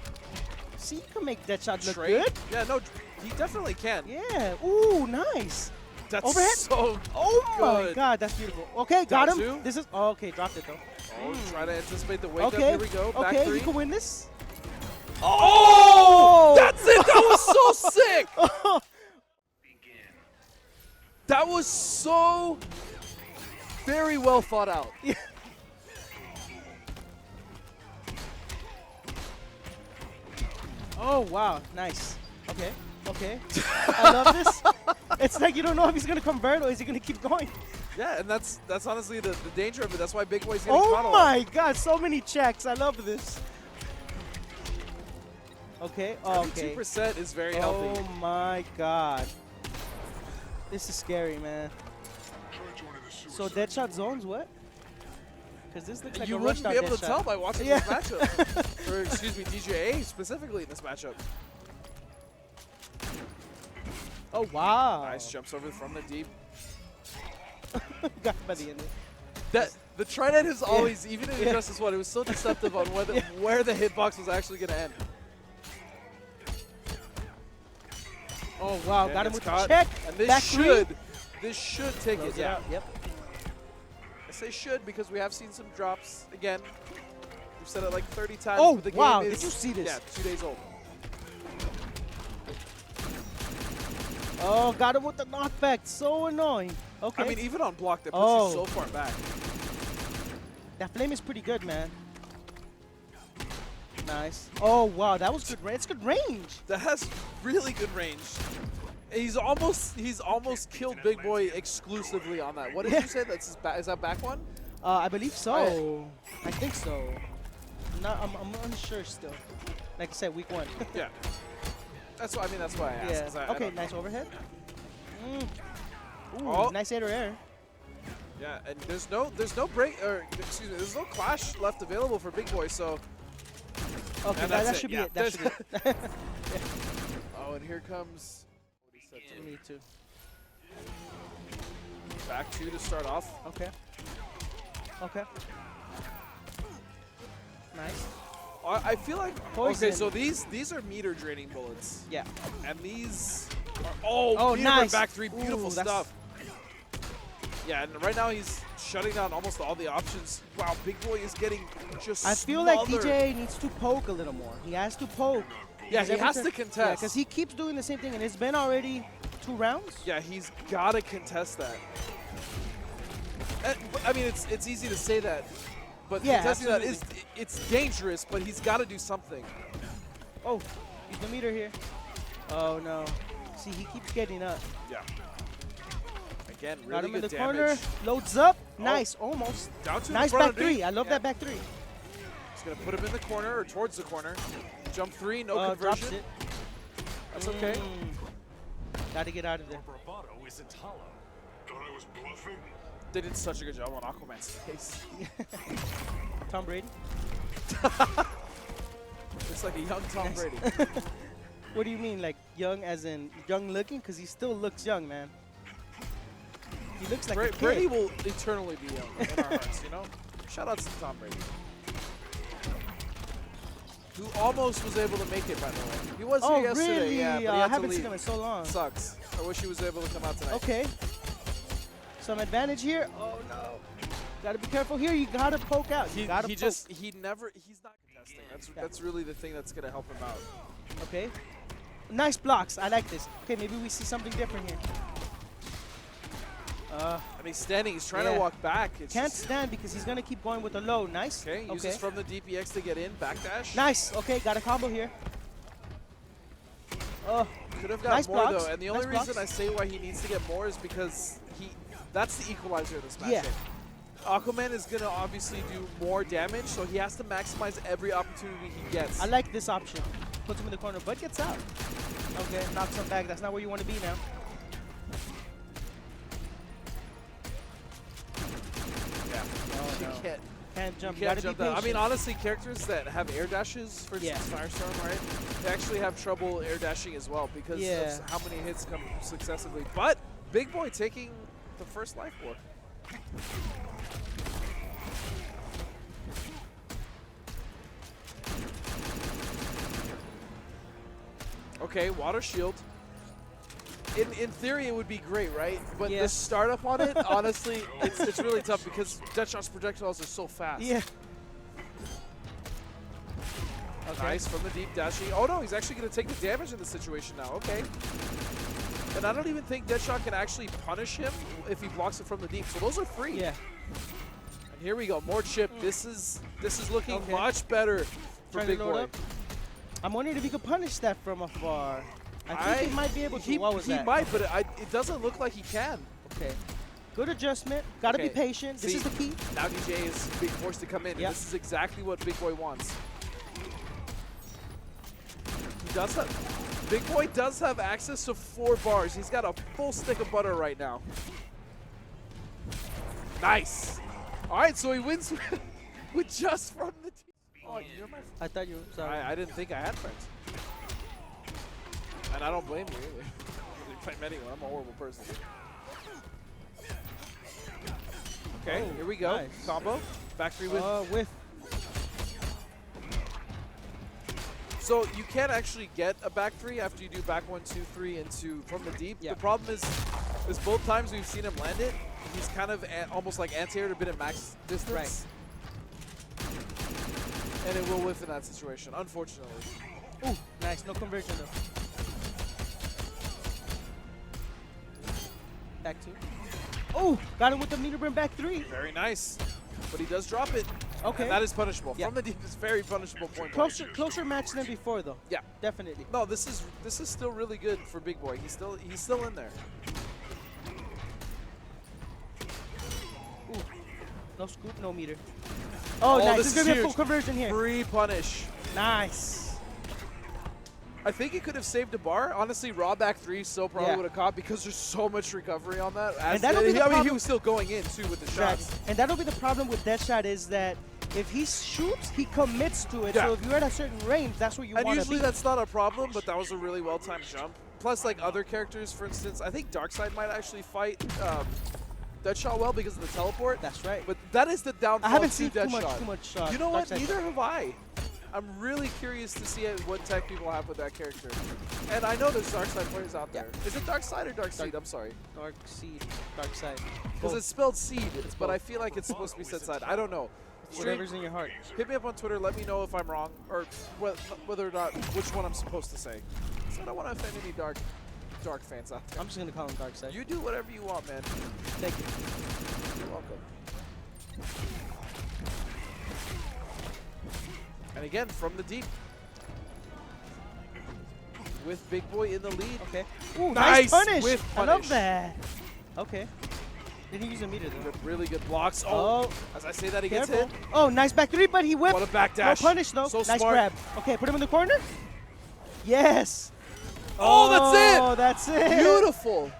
See, you can make that shot look Trade. good. Yeah, no, he definitely can. Yeah, ooh, nice. That's Overhead? so Oh my good. god, that's beautiful. Okay, got Down him. two. This is, oh, okay, dropped it though. Oh, try to anticipate the wake up. Okay, Here we go. Back okay, three. you can win this. Oh! That's it! That was so sick! That was so very well thought out. Yeah. Oh, wow, nice. Okay, okay. I love this. It's like you don't know if he's going to convert or is he going to keep going. Yeah, and that's honestly the danger of it. That's why BigBoy's getting Oh caught a lot. my god, so many checks. I love this. Okay, okay. 2% is very Oh healthy. my god. This is scary, man. So Deadshot zones what? Because this looks like You a wouldn't rushed be out able to Deadshot. tell by watching Yeah. this matchup. Or excuse me, DJA specifically in this matchup. Oh wow. Nice jumps over from the deep. Got by the end. The Trinet is always, even in Injustice 1, it was so deceptive on where the hitbox was actually going to end. Oh, wow. And Got him it's with the caught. check. And this Back should, three. this should take Close it. Yeah. out. Yep. I say should because we have seen some drops. Again, we've said it like 30 times. Oh, but the wow. game is, Did you see this? Yeah, 2 days old. Oh, got him with the knockback. So annoying. Okay. I mean, even on block, that puts Oh. you so far back. That flame is pretty good, man. Nice. Oh, wow. That was good range. It's good range. That has really good range. He's almost killed Big Boy exclusively on that. What did Yeah. you say? That's his is that back one? I believe so. I think so. I'm unsure still. Like I said, week 1. Yeah. That's why. I mean, that's why I asked. Yeah. 'Cause I Okay, don't- nice overhead. Ooh, Oh. nice air. Yeah, and there's no break, or excuse me, there's no clash left available for Big Boy. So. Okay, And that that's should it, be yeah. it. That should be it. Oh, and here comes. What he said to Me too. back 2 to start off. Okay. Okay. Nice. I feel like Poison. okay, so these are meter draining bullets, Yeah. and these are Oh, meter nice. back 3, beautiful Ooh, that's- stuff. Yeah, and right now he's shutting down almost all the options. Wow, Big Boy is getting just. I feel like smothered. DJ needs to poke a little more. He has to poke. Yeah, Because he every has turn- to contest. Yeah, because he keeps doing the same thing, and it's been already 2 rounds. Yeah, he's got to contest that. But, I mean, it's easy to say that, but Yeah, contesting that is absolutely. it's dangerous. But he's got to do something. Oh, he's the meter here. Oh, no. See, he keeps getting up. Yeah. Again, Got really him in good the damage. corner. Loads up. Nice. Almost. Down to Nice the front back of D. 3. I love Yeah. that back 3. He's gonna put him in the corner or towards the corner. Jump 3, no Drops conversion. it. That's okay. Gotta get out of there. Bravado isn't hollow. Thought I was bluffing? They did such a good job on Aquaman's face. Tom Brady. It's like a young Tom Brady. What do you mean, like young as in young looking? Because he still looks young, man. He looks like a kid. Brady will eternally be young in our hearts, you know? Shout out to Tom Brady. Who almost was able to make it, by the way. He was Oh, here yesterday, really? yeah, but he I had to haven't leave. seen him in so long. Sucks. I wish he was able to come out tonight. Okay. Some advantage here. Oh, no. Gotta be careful here. You gotta poke out. You gotta poke. He's not contesting. That's really the thing that's gonna help him out. Okay. Nice blocks. I like this. Okay, maybe we see something different here. And he's standing. He's trying Yeah. to walk back. It's Can't just- stand because he's gonna keep going with the low. Nice. Okay, uses from the DPX to get in. Backdash. Nice. Okay, got a combo here. Oh, Could have got Nice more blocks. though, and the only Nice reason blocks. I say why he needs to get more is because that's the equalizer of this match. Yeah. Aquaman is gonna obviously do more damage, so he has to maximize every opportunity he gets. I like this option. Puts him in the corner, but gets out. Okay, knocks him back. That's not where you want to be now. Yeah. Oh, You no. Can't jump. can't Gotta jump be down. I patient. mean, honestly, characters that have air dashes, for instance, Firestrom, right? They actually have trouble air dashing as well because Yeah. of how many hits come successively. But Big Boy taking the first life orb. Okay, water shield. In theory, it would be great, right? But Yeah. the startup on it, honestly, it's really tough because Deadshot's projectiles are so fast. Yeah. Okay. Nice from the deep dashing. Oh no, he's actually going to take the damage in this situation now. Okay. And I don't even think Deadshot can actually punish him if he blocks it from the deep. So those are free. Yeah. And here we go, more chip. This is looking Okay. much better for Trying Big to load Boy. up. I'm wondering if he could punish that from afar. I think he might be able to. What was that? He might, but it doesn't look like he can. Okay. Good adjustment. Gotta be Okay. patient. This See, is the key. Now DJ is being forced to come in. Yep. And this is exactly what Big Boy wants. He does have, Big Boy does have access to 4 bars. He's got a full stick of butter right now. Nice. All right, so he wins with just from the team. Oh, you're my friend. I thought you were sorry. I didn't think I had friends. And I don't blame you either. I didn't blame anyone. I'm a horrible person. Okay, Oh, here we go. nice. Combo. Back three with. With So you can actually get a back three after you do back 1, 2, 3 into from the deep. Yeah. The problem is both times we've seen him land it, he's kind of almost like anti-air to bit at max distance. And it will whiff in that situation, unfortunately. ooh, nice, no conversion though. Back two. Oh, got him with the meter burn back three. Very nice. But he does drop it. Okay. And that is punishable. Yeah. From the deep is very punishable point. Closer match than before though. Yeah. Definitely. No, this is still really good for BigBoy. He's still in there. Ooh. No scoop, no meter. Oh, nice. this This is is gonna be a huge. full conversion here. Free punish. Nice. I think he could have saved a bar. Honestly, raw back three still probably Yeah. would have caught because there's so much recovery on that. And that'll be the I mean, he problem- was still going in too with the shots. And that'll be the problem with Deadshot is that if he shoots, he commits to it. Yeah. So if you're at a certain range, that's where you And want to usually be. that's not a problem, but that was a really well-timed jump. Plus, like other characters, for instance, I think Darkseid might actually fight Deadshot well because of the teleport. That's right. But that is the downfall I haven't to seen too Deadshot. much. You know what? Darkseid. Neither have I. I'm really curious to see what tech people have with that character. And I know there's Darkseid players out there. Is it Darkseid or Darkseid? I'm sorry. Dark Seed, Dark Side. Because it's spelled seed, but I feel like it's supposed to be said side. I don't know. Whatever's in your heart. Hit me up on Twitter. Let me know if I'm wrong or whether or not which one I'm supposed to say. So I don't want to offend any dark fans out there. I'm just gonna call him Dark Side. You do whatever you want, man. Thank you. You're welcome. And again, from the deep. With BigBoy in the lead. Okay. Ooh, Nice nice punish. with I love punish. that. Okay. Didn't use a meter though. With really good blocks. Oh. As I say that, he gets Careful. hit. Oh, nice back three, but he whipped. What a backdash. No punish though. So nice smart. grab. Okay, put him in the corner. Yes. Oh, that's it. Oh, that's it. Beautiful.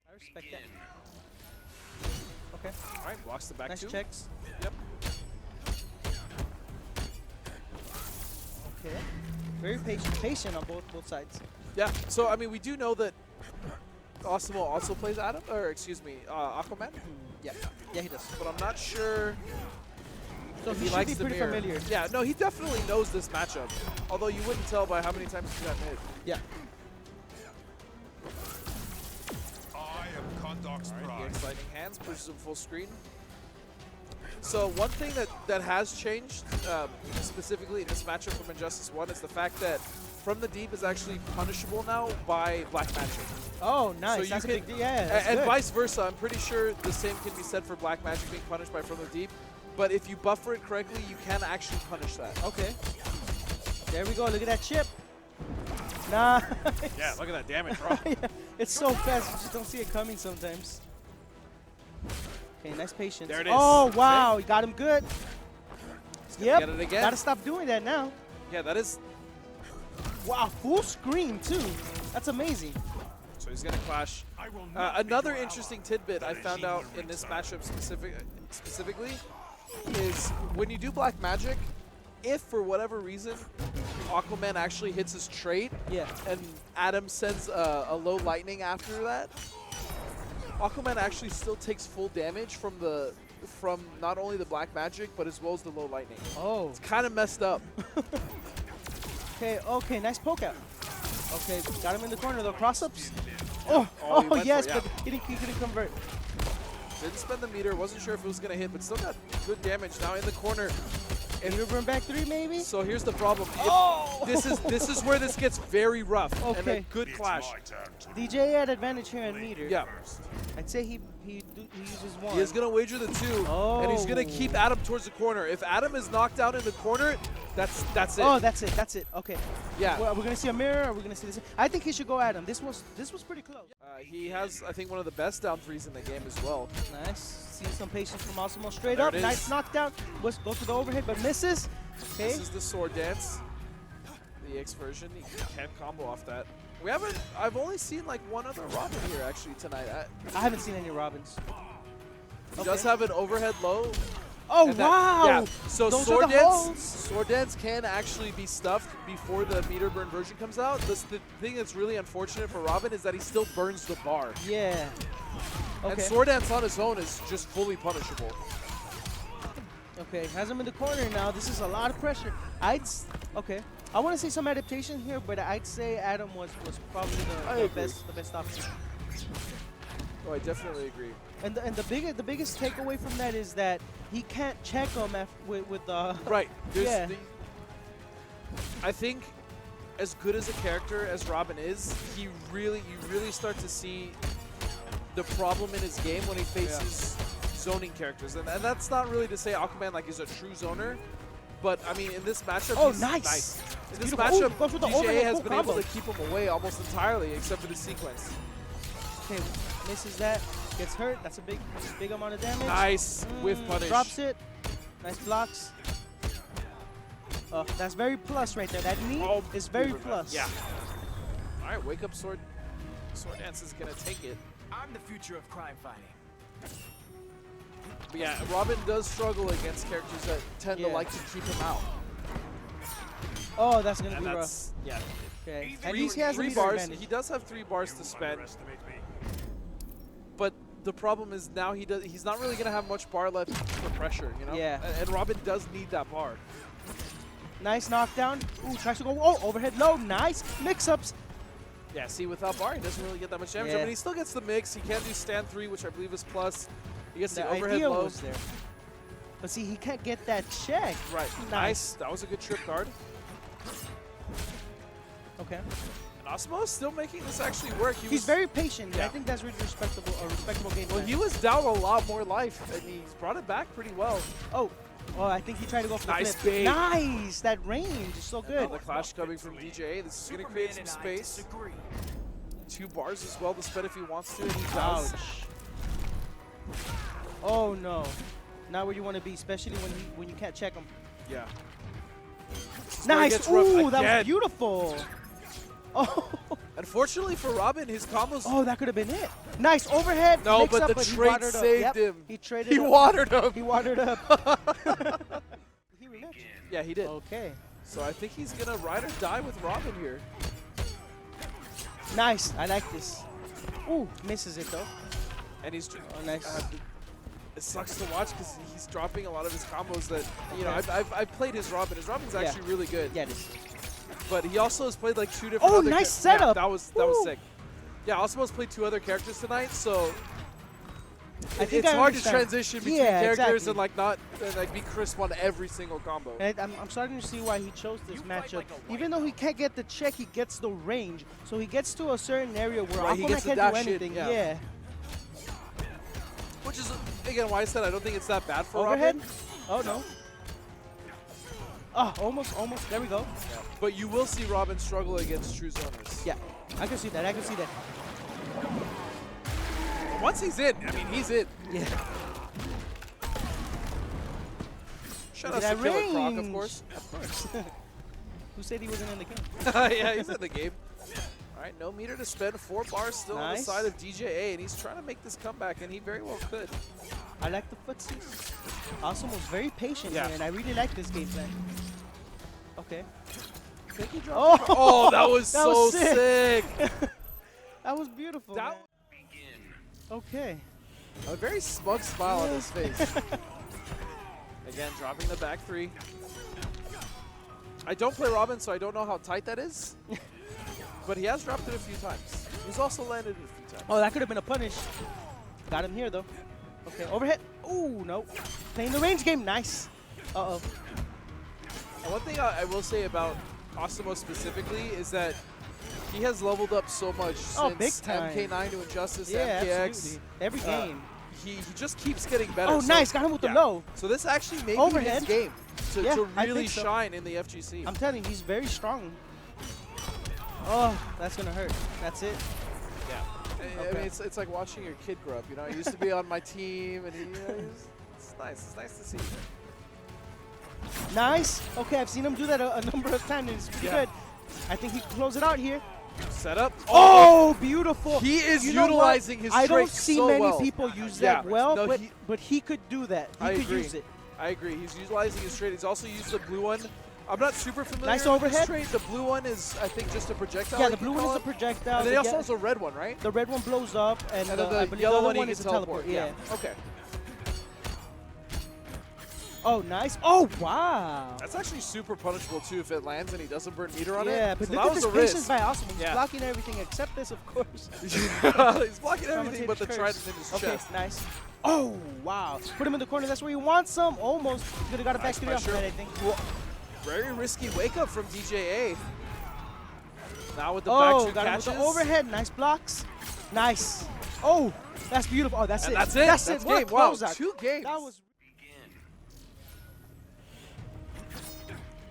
I respect that. Okay. All right, blocks the back Nice two. checks. Yep. Okay. Very patient on both sides. Yeah. So I mean, we do know that Awesomo also plays Adam, or excuse me, Aquaman. Yeah. Yeah, he does. But I'm not sure So if he he should likes be the pretty mirror. familiar. Yeah. No, he definitely knows this matchup. Although you wouldn't tell by how many times he got hit. Yeah. I am Kondok's All right, bride. the exciting hands pushes him full screen. So one thing that has changed specifically in this matchup from Injustice 1 is the fact that from the deep is actually punishable now by Black Magic. Oh, nice. So you That's a can- big deal. Yeah. That's And good. vice versa. I'm pretty sure the same can be said for Black Magic being punished by From the Deep. But if you buffer it correctly, you can actually punish that. Okay. There we go. Look at that chip. Nice. Yeah, look at that damage, bro. Yeah, it's so fast. You just don't see it coming sometimes. Okay, nice patience. There it is. Oh, Okay. wow. You got him good. Yep. get it again. Gotta stop doing that now. Yeah, that is. Wow, full screen, too. That's amazing. So he's going to clash. I will not be Another your interesting ally. tidbit I found out in this matchup specifically is when you do Black Magic, if for whatever reason Aquaman actually hits his trait Yeah. and Adam sends a low lightning after that, Aquaman actually still takes full damage from not only the Black Magic but as well as the low lightning. Oh. It's kind of messed up. Okay, nice poke out. Okay, got him in the corner though. Cross-ups. Oh, Oh, he went for yes, it, yeah. but he couldn't convert. Didn't spend the meter, wasn't sure if it was going to hit, but still got good damage now in the corner. And you burn back three, maybe? So here's the problem. Oh! This is where this gets very rough and a Okay. good It's clash. my turn to DJ had advantage here on meter. Yeah, I'd say he uses one. he is going to wager the 2, and he's going to Oh. keep Adam towards the corner. If Adam is knocked out in the corner, that's it. Oh, that's it. Okay. Yeah. Well, are we gonna see a mirror? Are we gonna see this? I think he should go at him. This was pretty close. He has, I think, one of the best down threes in the game as well. Nice. See some patience from Awesomo. Straight There up. it is. Nice knockdown. Goes to the overhead, but misses. Okay. This is the sword dance, the X version. He can't combo off that. I've only seen like one other Robin here actually tonight. I haven't seen any Robins. He does have an overhead low Oh, And wow. Yeah. So Those sword are the dance, holes. sword dance can actually be stuffed before the meter burn version comes out. The thing that's really unfortunate for Robin is that he still burns the bar. Yeah. And Okay. sword dance on his own is just fully punishable. Okay, has him in the corner now. This is a lot of pressure. Okay. I want to say some adaptation here, but I'd say Adam was probably the best option. Oh, I definitely agree. And the biggest takeaway from that is that he can't check him with the Right. Yeah. I think as good as a character as Robin is, you really start to see the problem in his game when he faces zoning characters. And that's not really to say Aquaman like is a true zoner, but I mean in this matchup Oh, he's nice. In this Beautiful. matchup, Ooh, goes with the DJA overhead has full been able combo. to keep him away almost entirely except for the sequence. Okay, misses that, gets hurt. That's a big amount of damage. Nice whiff punish. Drops it. Nice blocks. That's very plus right there. That knee is very plus. Yeah. All right, wake up sword. Sword dance is gonna take it. I'm the future of crime fighting. But yeah, Robin does struggle against characters that tend to Yeah. like to keep him out. Oh, that's gonna And be rough. that's yeah. Okay. At least he has a Three meter bars. advantage. He does have 3 bars to spend, Underestimate me. but the problem is now he's not really gonna have much bar left for pressure, you know? Yeah. And Robin does need that bar. Nice knockdown. Ooh, tries to go. Oh, overhead low. Nice mix-ups. Yeah, see, without bar, he doesn't really get that much damage. I Yeah. mean, he still gets the mix. He can do stand 3, which I believe is plus. He gets the The overhead idea low. was there. But see, he can't get that check. Right. Nice. That was a good trip guard. Okay. And Awesomo is still making this actually work. He's was, very patient. and Yeah. I think that's really respectable game well. plan. He was down a lot more life, and he's brought it back pretty well. Oh, I think he tried to go for the Nice flip. bait. Nice. That range is so good. The clash coming from DJA. This is going to create some Superman and I space. disagree. 2 bars as well to spend if he wants to, and he does. Ouch. Oh no. Not where you want to be, especially when you can't check him. Yeah. Nice. gets rough Ooh, that again. was beautiful. Oh. Unfortunately for Robin, his combos. Oh, that could have been it. Nice overhead. No, mix but up, the he trade watered up. saved Yep, him. He traded He up. watered him. He watered up. He rematched. Yeah, he did. Okay. So I think he's going to ride or die with Robin here. Nice. I like this. Ooh, misses it though. And he's. Oh, nice. It sucks to watch because he's dropping a lot of his combos that, you know, I've played his Robin. His Robin's actually really good. Yeah, it is. But he also has played like 2 different Oh, other nice Yeah, setup. that was Woo. sick. Yeah, Awesomo's played 2 other characters tonight, so I think it's I hard to understand. transition between Yeah, characters exactly. and like be crisp on every single combo. And I'm starting to see why he chose this matchup. Even though he can't get the check, he gets the range. So he gets to a certain area where Right, he Aquaman gets to can't dash do in, anything. yeah. Yeah. Which is, again, why I said I don't think it's that bad for Overhead? Robin. Oh, no. Oh, almost. There we go. But you will see Robin struggle against true zoners. Yeah, I can see that. I can see that. Once he's in, I mean, he's in. Yeah. Shout Look out at to that Killer Croc, of range. course. Of course. Who said he wasn't in the game? Yeah, he's in the game. All right, no meter to spend. 4 bars still on the Nice. side of DJA, and he's trying to make this comeback, and he very well could. I like the footsies. Awesomo was very patient Yeah. here, and I really like this game plan. Okay. Think he dropped Oh, that was that so was sick. sick. That was beautiful. That man. Okay. A very smug smile on his face. Again, dropping the back 3. I don't play Robin, so I don't know how tight that is. But he has dropped it a few times. He's also landed it a few times. Oh, that could have been a punish. Got him here, though. Okay, overhead. Ooh, no. Playing the range game. Nice. Uh-oh. And one thing I will say about Awesomo specifically is that he has leveled up so much Oh, since big time. MK9 to Injustice, Yeah, MKX. absolutely. Every game. He just keeps getting better. Oh, so- nice. Got him with the low. So this actually may be Overhead. his game to Yeah, I really think so. shine in the FGC. I'm telling you, he's very strong. Oh, that's going to hurt. That's it. Yeah. I Okay. mean, it's like watching your kid grow up. You know, he used to be on my team, and it's nice. It's nice to see. Nice. Okay, I've seen him do that a number of times, and it's pretty Yeah. good. I think he can close it out here. Set up. Oh, beautiful. He is You know what? utilizing his I don't strength see so many well. people use Yeah. that well, No, but he could do that. He I could agree. use it. I agree. He's utilizing his trade. He's also used the blue one. I'm not super familiar Nice with this overhead. trade. The blue one is, I think, just a projectile. Yeah, like the you blue one call is a it. projectile. And then he also has a red one, right? The red one blows up, and, And then I the believe yellow the one other he is can a teleport. Yeah. Okay. Oh, nice. Oh, wow. That's actually super punishable, too, if it lands and he doesn't burn meter on it. Yeah, but So look that at was this a risk. patience by Awesomo. He's Yeah. blocking everything except this, of course. He's blocking everything but the Commentator's trident in his curse. Okay, chest. nice. Oh, wow. Put him in the corner. That's where you want some. Almost. Could have got a back Nice three off pressure. that, I think. Well, very risky wake up from DJA. Now with the back Oh, two got him with catches. the overhead. Nice blocks. Nice. Oh, that's beautiful. Oh, that's And it. that's it. That's That's it. What a game. Wow, closeout. 2 games. That was.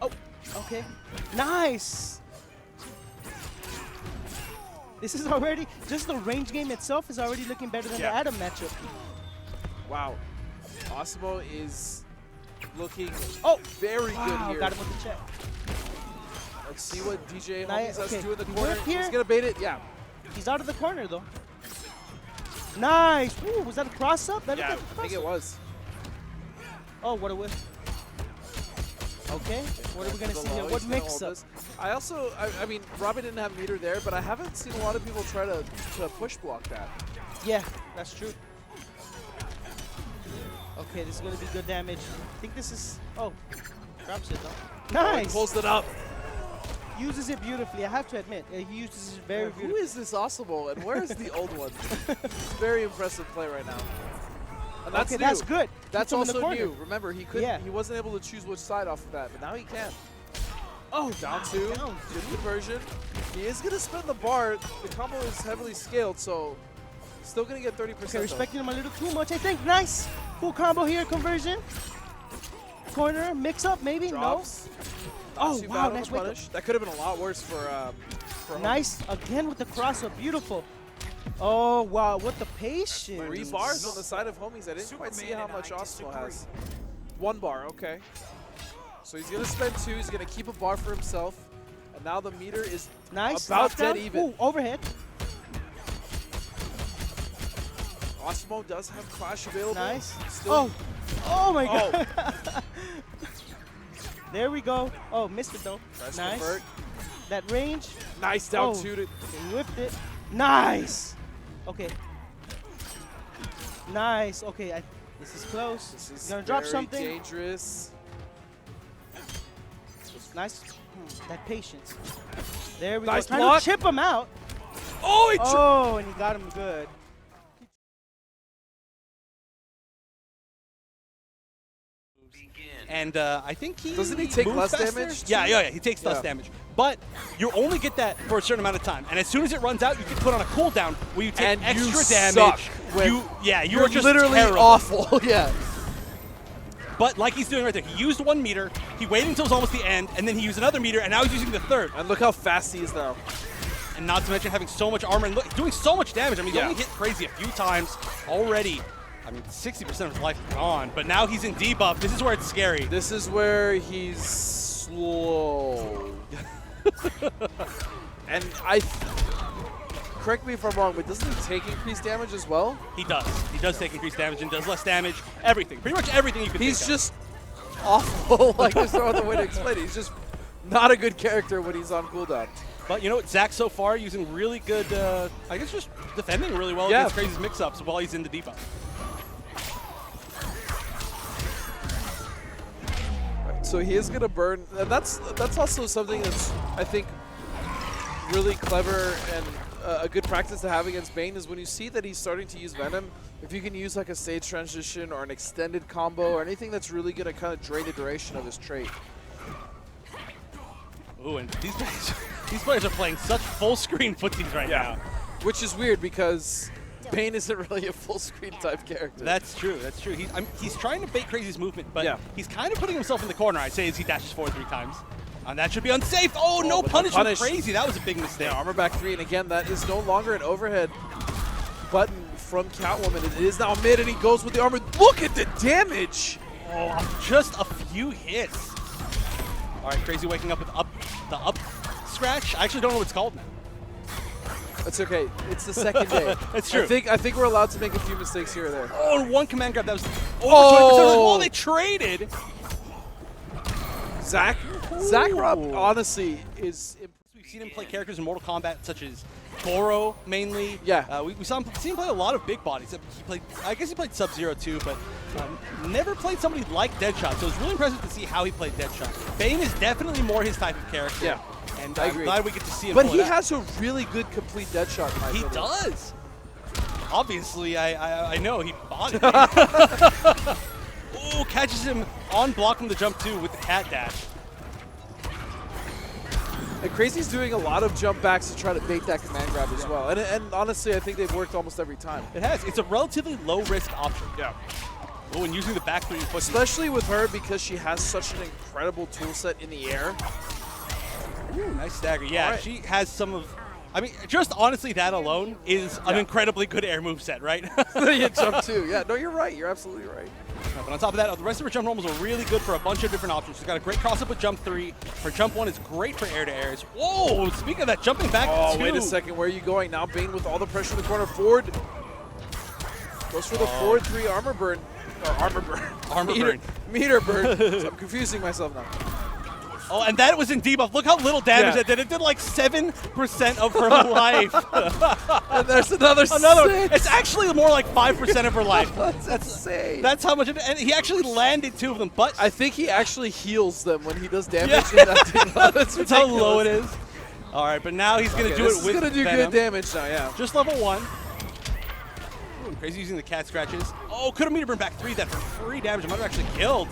Oh, okay. Nice. This is already, just the range game itself is already looking better than the Adam matchup. Wow. Awesomo is looking very Wow, good here. got him with the check. Let's see what DJ Nice, Homies has to okay. do in the He corner. went here. He's going to bait it. Yeah. He's out of the corner, though. Nice. Ooh, was that a cross-up? That Yeah, looked like a I think it cross-up. was. Oh, what a whiff. Okay, what are we going to see here? What mix-up? I also, I mean, Robin didn't have meter there, but I haven't seen a lot of people try to push block that. Yeah, that's true. Okay, this is going to be good damage. I think this is... Oh, drops it, though. Oh, he Nice. pulls it up. Uses it beautifully, I have to admit. He uses it very Who beautifully. is this Awesomo, and where is the old one? Very impressive play right now. And that's Okay, new. that's good. That's Keeps him in the also corner. new. Remember, he couldn't. Yeah. He wasn't able to choose which side off of that, but now he can. Oh, Down wow, 2. down Good two. conversion. He is going to spend the bar. The combo is heavily scaled, so still going to get 30%. Okay, respecting him a little too much, I think. Nice. Full combo here, conversion. Corner, mix-up, maybe? Drops. No. Oh, Too wow, bad on nice the wake-up. punish. That could have been a lot worse for Nice, again with the cross-up, beautiful. Oh, wow, what the patience. 3 bars on the side of Homies. I didn't quite see how much Awesomo has. 1 bar, okay. So he's going to spend 2. He's going to keep a bar for himself. And now the meter is Nice. about dead knockdown. even. Ooh, overhead. Awesomo does have Clash available. Nice. Still, Oh my Oh. god. There we go. Oh, missed it though. Nice Nice. convert. That range. Nice down Oh. 2 to... He whipped it. Nice. Okay. Nice. Okay, this is close. This is Gonna drop very something. dangerous. Nice. That patience. There we Nice go. Trying block. to chip him out. Oh, he Oh, and he got him good. And I think he Doesn't he take moves less faster? damage, Yeah, too? yeah, he takes less Yeah. damage. But you only get that for a certain amount of time. And as soon as it runs out, you can put on a cooldown where you take And you extra damage. suck when You You're are just literally terrible. awful. Yeah. But like he's doing right there, he used 1 meter, he waited until it was almost the end, and then he used another meter, and now he's using the 3rd. And look how fast he is now. And not to mention having so much armor and doing so much damage. I mean, he's Yeah. only hit Krayzie a few times already. I mean, 60% of his life gone, but now he's in debuff. This is where it's scary. This is where he's slow. And correct me if I'm wrong, but doesn't he take increased damage as well? He does. He does take increased damage and does less damage. Everything. Pretty much everything you can He's think just awful. Like, there's no other way to explain it. He's just not a good character when he's on cooldown. of. But you know what? Zack so far using really good, I guess just defending really well Yeah. against Krayzie's mix-ups while he's in the debuff. So he is gonna burn, and that's also something that's, I think, really clever and a good practice to have against Bane is when you see that he's starting to use Venom, if you can use like a stage transition or an extended combo or anything that's really gonna kind of drain the duration of his trait. Ooh, and these players are playing such full screen footsies right now. Which is weird because Bane isn't really a full screen type character. That's true. That's true. He's trying to bait Krayzie's movement, but Yeah. he's kind of putting himself in the corner, I'd say, as he dashes forward 3 times. And that should be unsafe. Oh, no but the punish from punish. Krayzie. That was a big mistake. Yeah, armor back 3, and again, that is no longer an overhead button from Catwoman. It is now mid, and he goes with the armor. Look at the damage! Oh, just a few hits. All right, Krayzie waking up with the up scratch. I actually don't know what it's called now. It's okay. It's the second day. That's true. I think we're allowed to make a few mistakes here or there. Oh, and one command grab that was over 20%. Oh! Oh, they traded. Zack Rob honestly is. We've seen him play characters in Mortal Kombat such as Goro mainly. Yeah. We saw him play a lot of big bodies. I guess he played Sub-Zero too, but never played somebody like Deadshot. So it was really impressive to see how he played Deadshot. Bane is definitely more his type of character. Yeah. And I I'm agree. glad we get to see him. But pull he it out. has a really good complete Deadshot. In my He opinion. does. Obviously, I know he bought it. Ooh, catches him on block from the jump too with the cat dash. And Krayzie's doing a lot of jump backs to try to bait that command grab as well. And honestly, I think they've worked almost every time. It has. It's a relatively low risk option. Yeah. Oh, and using the back three push. Especially with her because she has such an incredible tool set in the air. Ooh, nice stagger. Yeah, Right. she has some of. I mean, just honestly, that alone is an incredibly good air moveset, right? You jump too. Yeah, no, you're right. You're absolutely right. But on top of that, the rest of her jump normals are really good for a bunch of different options. She's got a great cross-up with jump 3. Her jump 1 is great for air-to-airs. Whoa, speaking of that, jumping back Oh, 2. wait a second. Where are you going? Now Bane with all the pressure in the corner. Forward. Goes for the forward 3 armor burn. Or armor burn. Armor meter, burn. Meter burn. So I'm confusing myself now. Oh, and that was in debuff. Look how little damage Yeah. that did. It did like 7% of her life. And there's another Another. 6. It's actually more like 5% of her life. That's insane. That's how much. And he actually landed 2 of them. But I think he actually heals them when he does damage. Yeah. In that debuff. that's how low it is. All right, but now he's going to do this it with is gonna do Venom. good damage now. Yeah. Just level 1. Ooh, Krayzie using the cat scratches. Oh, could have meter burn back 3. That for free damage. Might have actually killed.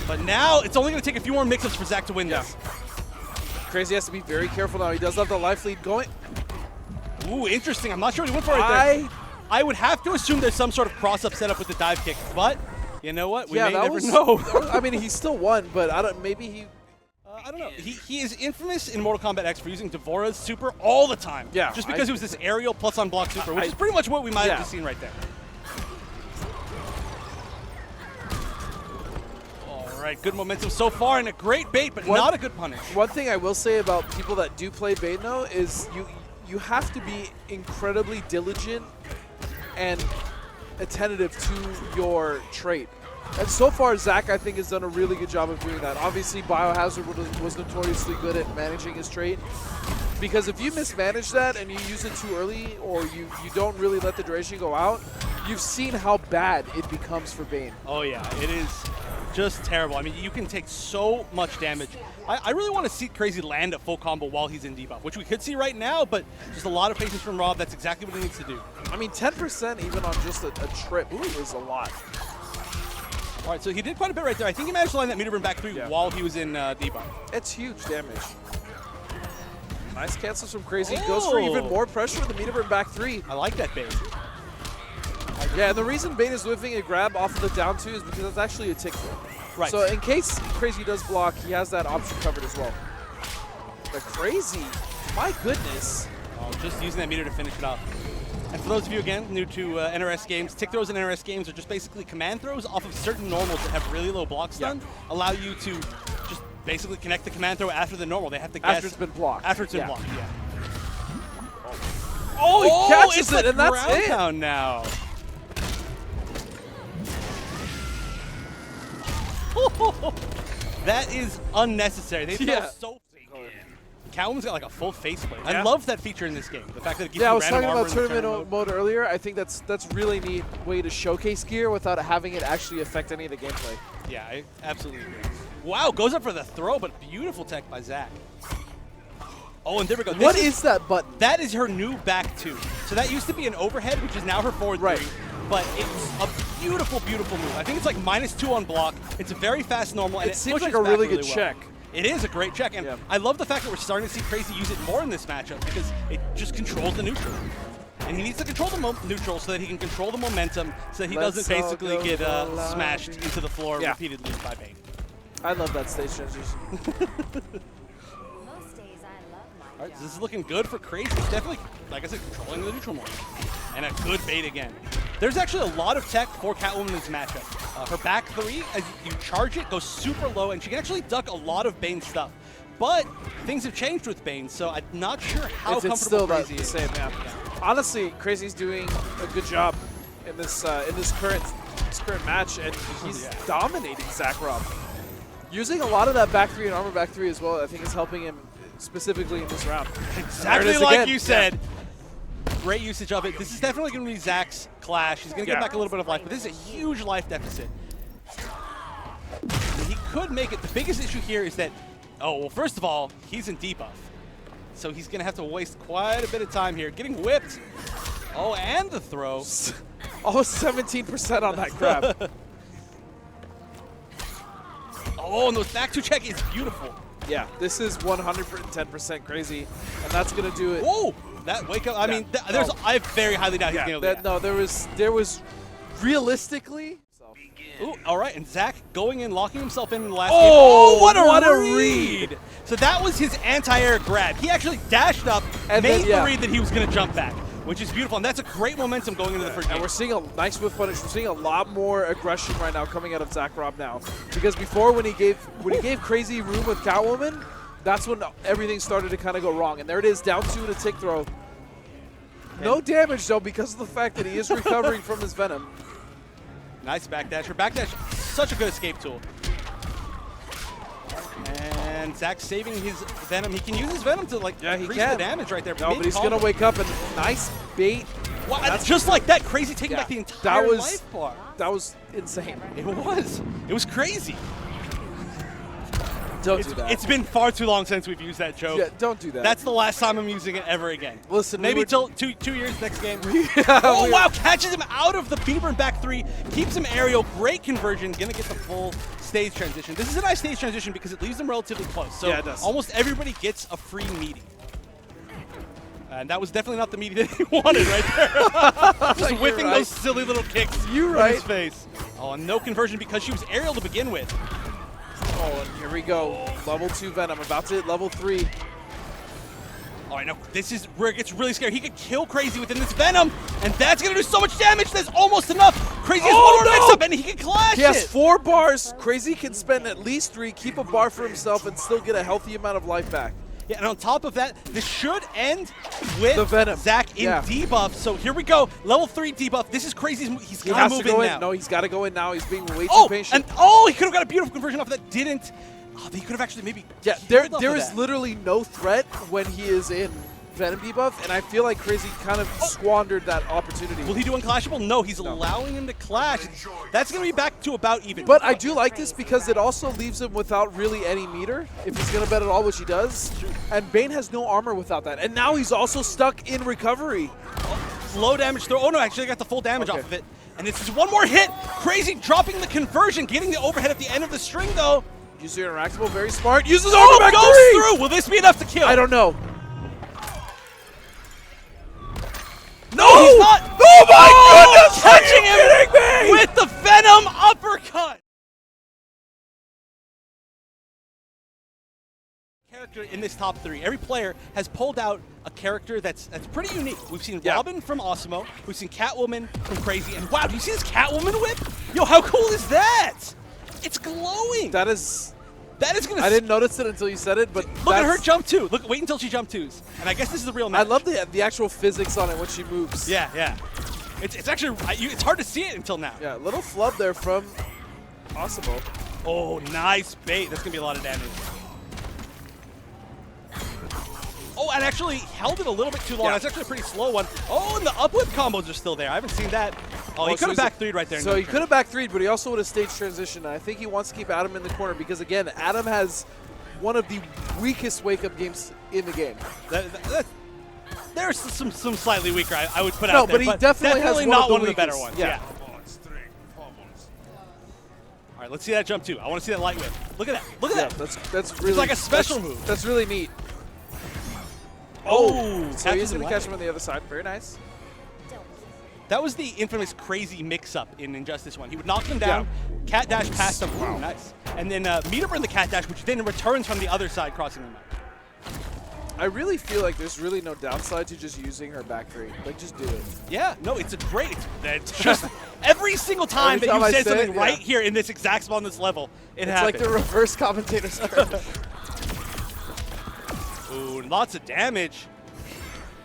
But now it's only going to take a few more mix-ups for Zack to win this. Krayzie has to be very careful now. He does have the life lead going. Ooh, interesting. I'm not sure what he went for right there. I would have to assume there's some sort of cross-up setup with the dive kick, but you know what? We may never know. I mean, he still won, but I don't. Maybe he. I don't know. He is infamous in Mortal Kombat X for using Devora's super all the time. Yeah, Just because it was this aerial plus on block super, which is pretty much what we might have just seen right there. All right, good momentum so far and a great bait, but not a good punish. One thing I will say about people that do play Bane though is you have to be incredibly diligent and attentive to your trait. And so far, Zack, I think, has done a really good job of doing that. Obviously, Biohazard was notoriously good at managing his trait. Because if you mismanage that and you use it too early or you don't really let the duration go out, you've seen how bad it becomes for Bane. Oh, yeah. It is just terrible. I mean, you can take so much damage. I really want to see Krayzie land a full combo while he's in debuff, which we could see right now, but just a lot of patience from Rob. That's exactly what he needs to do. I mean, 10% even on just a trip is a lot. All right, so he did quite a bit right there. I think he managed to line that meter burn back 3 while he was in debuff. It's huge damage. Nice cancels from Krayzie. Goes for even more pressure with the meter burn back 3. I like that bait. Yeah, and the reason Bane is whiffing a grab off of the down 2 is because that's actually a tick throw. Right. So in case Krayzie does block, he has that option covered as well. But Krayzie, my goodness. Oh, just using that meter to finish it off. And for those of you, again, new to NRS games, tick throws in NRS games are just basically command throws off of certain normals that have really low block stun, allow you to just basically connect the command throw after the normal. They have to guess. After it's been blocked. After it's been blocked, yeah. Oh, he catches it, and that's ground it. pound now. That is unnecessary. They fell so. Catwoman's got like a full faceplate. I love that feature in this game. The fact that it gives you I was random talking armor about in the tournament mode earlier. I think that's really neat way to showcase gear without having it actually affect any of the gameplay. Yeah, I absolutely agree. Wow, goes up for the throw, but beautiful tech by Zack. Oh, and there we go. What is that button? That is her new back 2. So that used to be an overhead, which is now her forward 3. But it's a beautiful, beautiful move. I think it's like -2 on block. It's a very fast normal, and it seems pushes like a back really good well. check. It is a great check, and I love the fact that we're starting to see Krayzie use it more in this matchup because it just controls the neutral. And he needs to control the neutral so that he can control the momentum so that he doesn't basically get smashed into the floor repeatedly by Bane. I love that stage transition. Most days I love my All right, so this is looking good for Krayzie. He's definitely, like I said, controlling the neutral more. And a good bait again. There's actually a lot of tech for Catwoman in this matchup. Her back 3, as you charge it, goes super low, and she can actually duck a lot of Bane's stuff. but things have changed with Bane, so I'm not sure how It's comfortable still Krayzie the is. same. Yeah. Honestly, Krayzie's doing a good job in this current match, and he's dominating Zack Rob. Using a lot of that back three and armor back three as well, I think is helping him specifically in this round. Exactly like you said. Great usage of it. This is definitely going to be Zack's clash. He's going to get back a little bit of life, but this is a huge life deficit. He could make it. The biggest issue here is that, oh, well, first of all, he's in debuff. So he's going to have to waste quite a bit of time here. Getting whipped. Oh, and the throw. Almost 17% on that grab. Oh, and those back two check is beautiful. Yeah, this is 110% Krayzie, and that's going to do it. Whoa! That wake up, I mean, I very highly doubt he's nailed it. No, there was realistically. Ooh, all right, and Zack going in, locking himself in the last game. Oh, what a read! read! So that was his anti-air grab. He actually dashed up, and made the read that he was going to jump back, which is beautiful, and that's a great momentum going into the first game. And we're seeing a nice whiff punish. We're seeing a lot more aggression right now coming out of Zack Rob now, because before when he gave Krayzie room with Catwoman, that's when everything started to kind of go wrong. And there it is, down two to tick throw. No damage though because of the fact that he is recovering from his venom. Nice backdash. Her backdash, such a good escape tool. And Zack saving his venom. He can use his venom to increase the damage right there. No, but he's gonna wake up and nice bait. Wow, that's just like that. Krayzie taking back the entire life bar. That was insane. It was. It was crazy. Don't do that. It's been far too long since we've used that joke. Yeah, don't do that. That's the last time I'm using it ever again. Listen, maybe till 2 years next game. Oh, wow, catches him out of the Beaver and back three, keeps him aerial, great conversion, gonna get the full stage transition. This is a nice stage transition because it leaves them relatively close. So it does. Almost everybody gets a free meaty. And that was definitely not the meaty that he wanted right there. Just whipping those silly little kicks in his face. Oh, and no conversion because she was aerial to begin with. Oh, and here we go. Level 2 Venom, about to hit level 3. All right, no, this is where it gets really scary. He could kill Krayzie within this Venom, and that's going to do so much damage. That's almost enough. Krayzie has one more mix-up, and he can clash He has 4 bars. Krayzie can spend at least 3, keep a bar for himself, and still get a healthy amount of life back. Yeah, and on top of that, this should end with the Venom. Zack in debuff. So here we go, level 3 debuff. This is Krayzie. He's got to move in now. No, he's got to go in now. He's being way too patient. And he could have got a beautiful conversion off that. Didn't. Oh, he could have actually maybe. Yeah, there is literally no threat when he is in Venom debuff, and I feel like Krayzie kind of squandered that opportunity. Will he do unclashable? No, he's allowing him to clash. That's going to be back to about even. But I do like this because it also leaves him without really any meter if he's going to bet at all, which he does. And Bane has no armor without that. And now he's also stuck in recovery. Low damage throw. Oh, no, actually got the full damage off of it. And this is one more hit. Krayzie dropping the conversion, getting the overhead at the end of the string, though. Uses interactable, very smart. Uses overback goes through. Will this be enough to kill? I don't know. No, he's not. Oh my goodness! Catching him with the Venom uppercut. Character in this top 3. Every player has pulled out a character that's pretty unique. We've seen Robin from Awesomo. We've seen Catwoman from Krayzie. And wow, do you see this Catwoman whip? Yo, how cool is that? It's glowing. That is gonna. I didn't notice it until you said it, but look at her jump too. Look, wait until she jump twos. And I guess this is the real match. I love the actual physics on it when she moves. Yeah. It's actually it's hard to see it until now. Yeah, little flub there from Awesomo. Oh, nice bait. That's gonna be a lot of damage. Oh, and actually held it a little bit too long. That's actually a pretty slow one. Oh, and the up whip combos are still there. I haven't seen that. Oh, he could have back 3'd right there. So he could have back 3'd, but he also would have stage transition. I think he wants to keep Adam in the corner because, again, Adam has one of the weakest wake-up games in the game. There's some slightly weaker I would put out there. But he definitely has not one of the weakest. better ones. Yeah. All right, let's see that jump too. I want to see that light whip. Look at that. Look at that. That's really. It's like a special move. That's really neat. Oh, so he's going to catch him on the other side. Very nice. That was the infamous Krayzie mix-up in Injustice 1. He would knock them down, cat dash past them. Wow. Nice. And then meet up in the cat dash, which then returns from the other side, crossing them out. I really feel like there's really no downside to just using her back 3. Like, just do it. Yeah, no, it's it's just every single time that you said something right here in this exact spot on this level, it happens. It's like the reverse commentator's Ooh, lots of damage.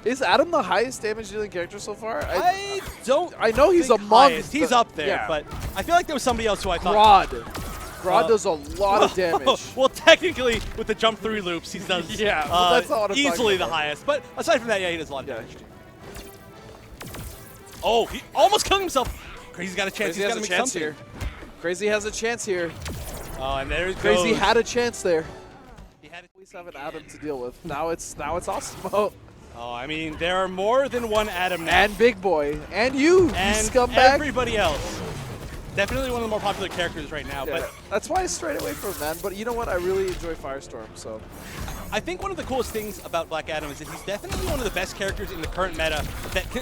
Is Adam the highest damage dealing character so far? I don't. I know he's think among highest. He's up there, yeah. but I feel like there was somebody else who I thought. Grodd does a lot of damage. Well, technically, with the jump 3 loops, he does Yeah, well, that's not what I'm easily talking the about. highest. But aside from that, yeah, he does a lot of damage. Oh, he almost killed himself. Crazy's got a chance. Krayzie He's got has to a make chance something. here. Krayzie has a chance here. Oh, and there it Krayzie goes. had a chance there. He had it. Always have an Adam to deal with. Now it's Awesomo. Oh, I mean, there are more than one Adam now. And BigBoy. And you and scumbag. everybody else. Definitely one of the more popular characters right now. Yeah, But that's why I strayed away from him, man. But you know what? I really enjoy Firestrom, so. I think one of the coolest things about Black Adam is that he's definitely one of the best characters in the current meta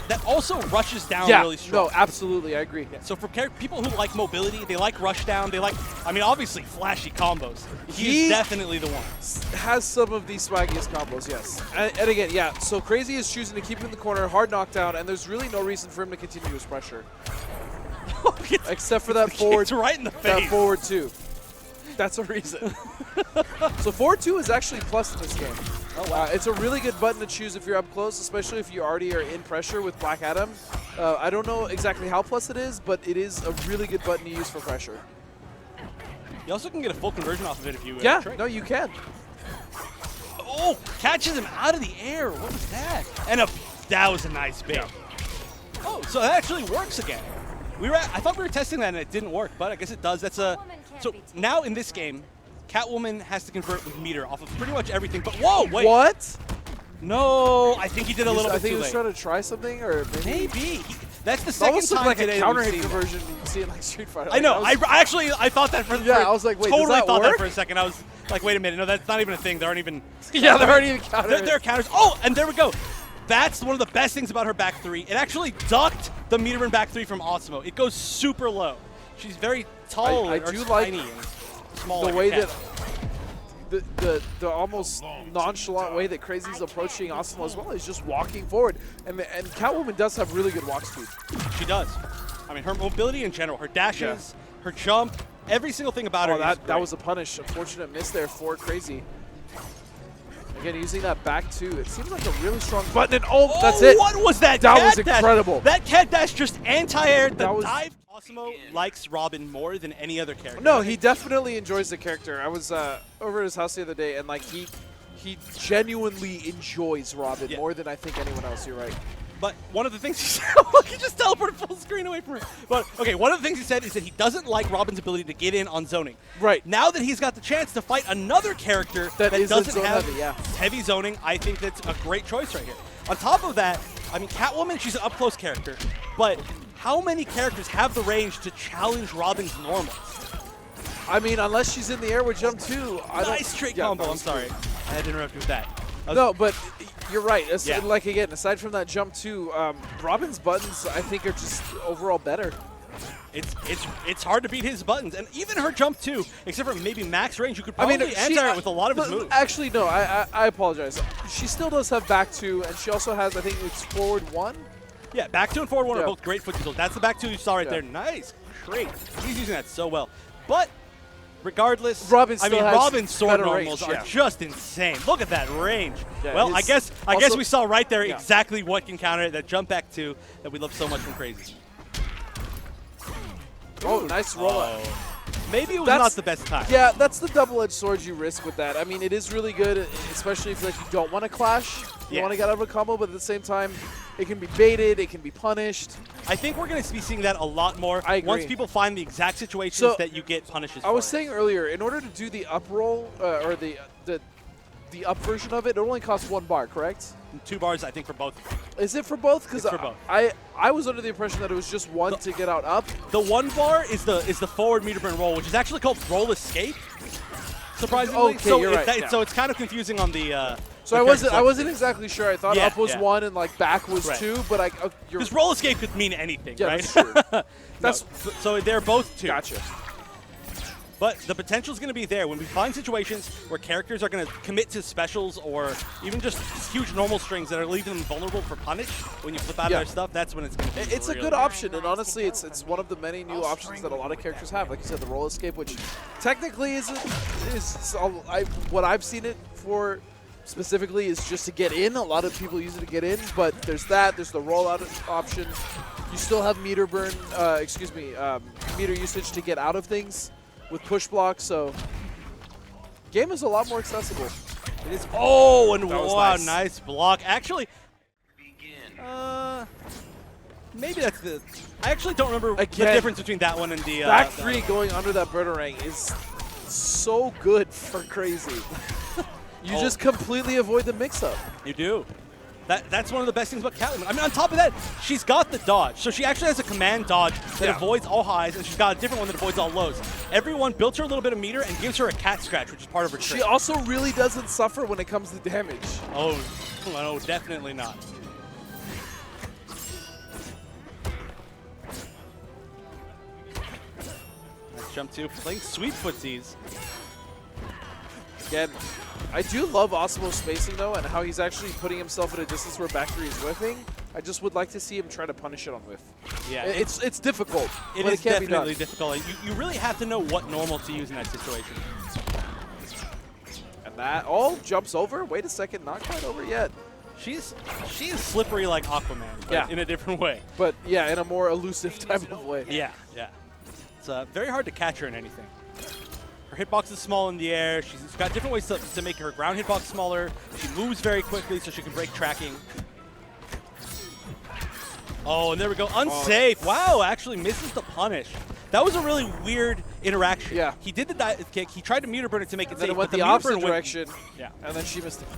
that also rushes down really strong. No, absolutely. I agree. Yeah, so for people who like mobility, they like rush down, they like, I mean, obviously flashy combos. He's definitely the one. Has some of the swaggiest combos, yes. And again, yeah, so Krayzie is choosing to keep him in the corner, hard knockdown, and there's really no reason for him to continue his pressure. Except for that forward. It's right in the face. That forward 2. That's a reason. So forward 2 is actually plus in this game. Oh, wow. It's a really good button to choose if you're up close, especially if you already are in pressure with Black Adam. I don't know exactly how plus it is, but it is a really good button to use for pressure. You also can get a full conversion off of it if you Yeah, trade. no, you can. Oh, catches him out of the air. What was that? And that was a nice bait. Yeah. Oh, so it actually works again. I thought we were testing that and it didn't work, but I guess it does. So now in this game, Catwoman has to convert with meter off of pretty much everything. But whoa, wait. What? No, I think he did a little I bit think too he was late. trying to try something, or maybe. Maybe. That's the It second almost looked time like today a that counter we've hit seen conversion you see in like Street Fighter. I know. Like, I actually thought that for Yeah, I was like, wait, does totally that thought that work? for a second. I was like, wait a minute, no, that's not even a thing. There aren't even. Yeah, there aren't even counters. There are counters. Oh, and there we go. That's one of the best things about her back 3. It actually ducked the meter in back 3 from Awesomo. It goes super low. She's very tall I or do like tiny and small. the like a way cat. that the almost nonchalant way that Krayzie's approaching Awesomo as well is just walking forward, and Catwoman does have really good walk speed. She does. I mean, her mobility in general, her dashes, her jump, every single thing about her. That was a punish. Unfortunate miss there for Krayzie. Again, using that back 2, it seems like a really strong button. And that's it. What was that? That cat was dash? incredible. That cat dash just anti-aired the That was- dive. Awesomo likes Robin more than any other character. No, he definitely enjoys the character. I was over at his house the other day, and like he genuinely enjoys Robin more than I think anyone else. You're right. But one of the things he said, he just teleported full screen away from her. But okay, one of the things he said is that he doesn't like Robin's ability to get in on zoning. Right. Now that he's got the chance to fight another character that doesn't zone have heavy, yeah. heavy zoning, I think that's a great choice right here. On top of that, I mean, Catwoman, she's an up-close character, but how many characters have the range to challenge Robin's normals? I mean, unless she's in the air with jump 2. Nice trick combo, I'm sorry. I had to interrupt you with that. No, but you're right. Yeah. Like, again, aside from that jump 2, Robin's buttons, I think, are just overall better. It's hard to beat his buttons, and even her jump too, except for maybe max range, you could probably anti it with a lot of his moves. Actually, no, I apologize. She still does have back 2, and she also has, I think it's forward 1. Yeah, back 2 and forward 1 Yeah. are both great foot controls. That's the back 2 you saw right there. Nice. Great. He's using that so well. But regardless, Robin still has Robin's sword better normals range, are just insane. Look at that range. Yeah, Well, I guess also- we saw right there Yeah. exactly what can counter it, that jump back 2 that we love so much from Krayzie. Oh, nice roll up. Maybe it was That's- not the best time. Yeah, that's the double-edged sword you risk with that. I mean, it is really good, especially if like you don't want to clash. You Yeah. want to get out of a combo, but at the same time, it can be baited, it can be punished. I think we're going to be seeing that a lot more I agree. once people find the exact situations So, that you get punishes I was for. saying earlier, in order to do the up roll, or the up version of it, it only costs 1 bar, correct? 2 bars, I think, for both. Is it for both? Because It's for both. I was under the impression that it was just 1 to get out up. The 1 bar is the forward meter burn roll, which is actually called roll escape. Surprisingly, Okay, so you're right, yeah. So it's kind of confusing on the. So I wasn't exactly sure. I thought Yeah, up was yeah. 1 and like back was Right. 2, but you're Because roll escape could mean anything, yeah, right? that's true. That's So they're both 2. gotcha. But the potential is going to be there when we find situations where characters are going to commit to specials or even just huge normal strings that are leaving them vulnerable for punish when you flip out Yeah. of their stuff. That's when it's going to be. It's a really good option, and honestly, it's one of the many new options that a lot of characters have. Like you said, the roll escape, which technically what I've seen it for specifically is just to get in. A lot of people use it to get in, but there's that. There's the rollout option. You still have meter burn, meter usage to get out of things with push blocks. So game is a lot more accessible. It is. Oh, and That was wow, nice. nice block. Actually, maybe that's the. I actually don't remember the difference between that one and the back three going under that burnerang is so good for Krayzie. You just completely avoid the mix-up. You do. That's one of the best things about Catwoman. I mean, on top of that, she's got the dodge. So she actually has a command dodge that avoids all highs, and she's got a different one that avoids all lows. Everyone built her a little bit of meter and gives her a cat scratch, which is part of her trick. She also really doesn't suffer when it comes to damage. Oh, no, definitely not. Nice jump two, playing sweet footsies. Again, I do love Awesomo's spacing though, and how he's actually putting himself at a distance where back three is whiffing. I just would like to see him try to punish it on whiff. Yeah, it's difficult. It is definitely difficult. You really have to know what normal to use in that situation. And that jumps over. Wait a second, not quite over yet. She is slippery like Aquaman, but in a different way. But yeah, in a more elusive type of way. Yeah. It's very hard to catch her in anything. Her hitbox is small in the air. She's got different ways to make her ground hitbox smaller. She moves very quickly so she can break tracking. Oh, and there we go. Unsafe. Wow, actually misses the punish. That was a really weird interaction. Yeah. He did the dive kick. He tried to meter burn it to make it Then safe. it went but the meter opposite burn went- direction. Yeah. And then she missed it.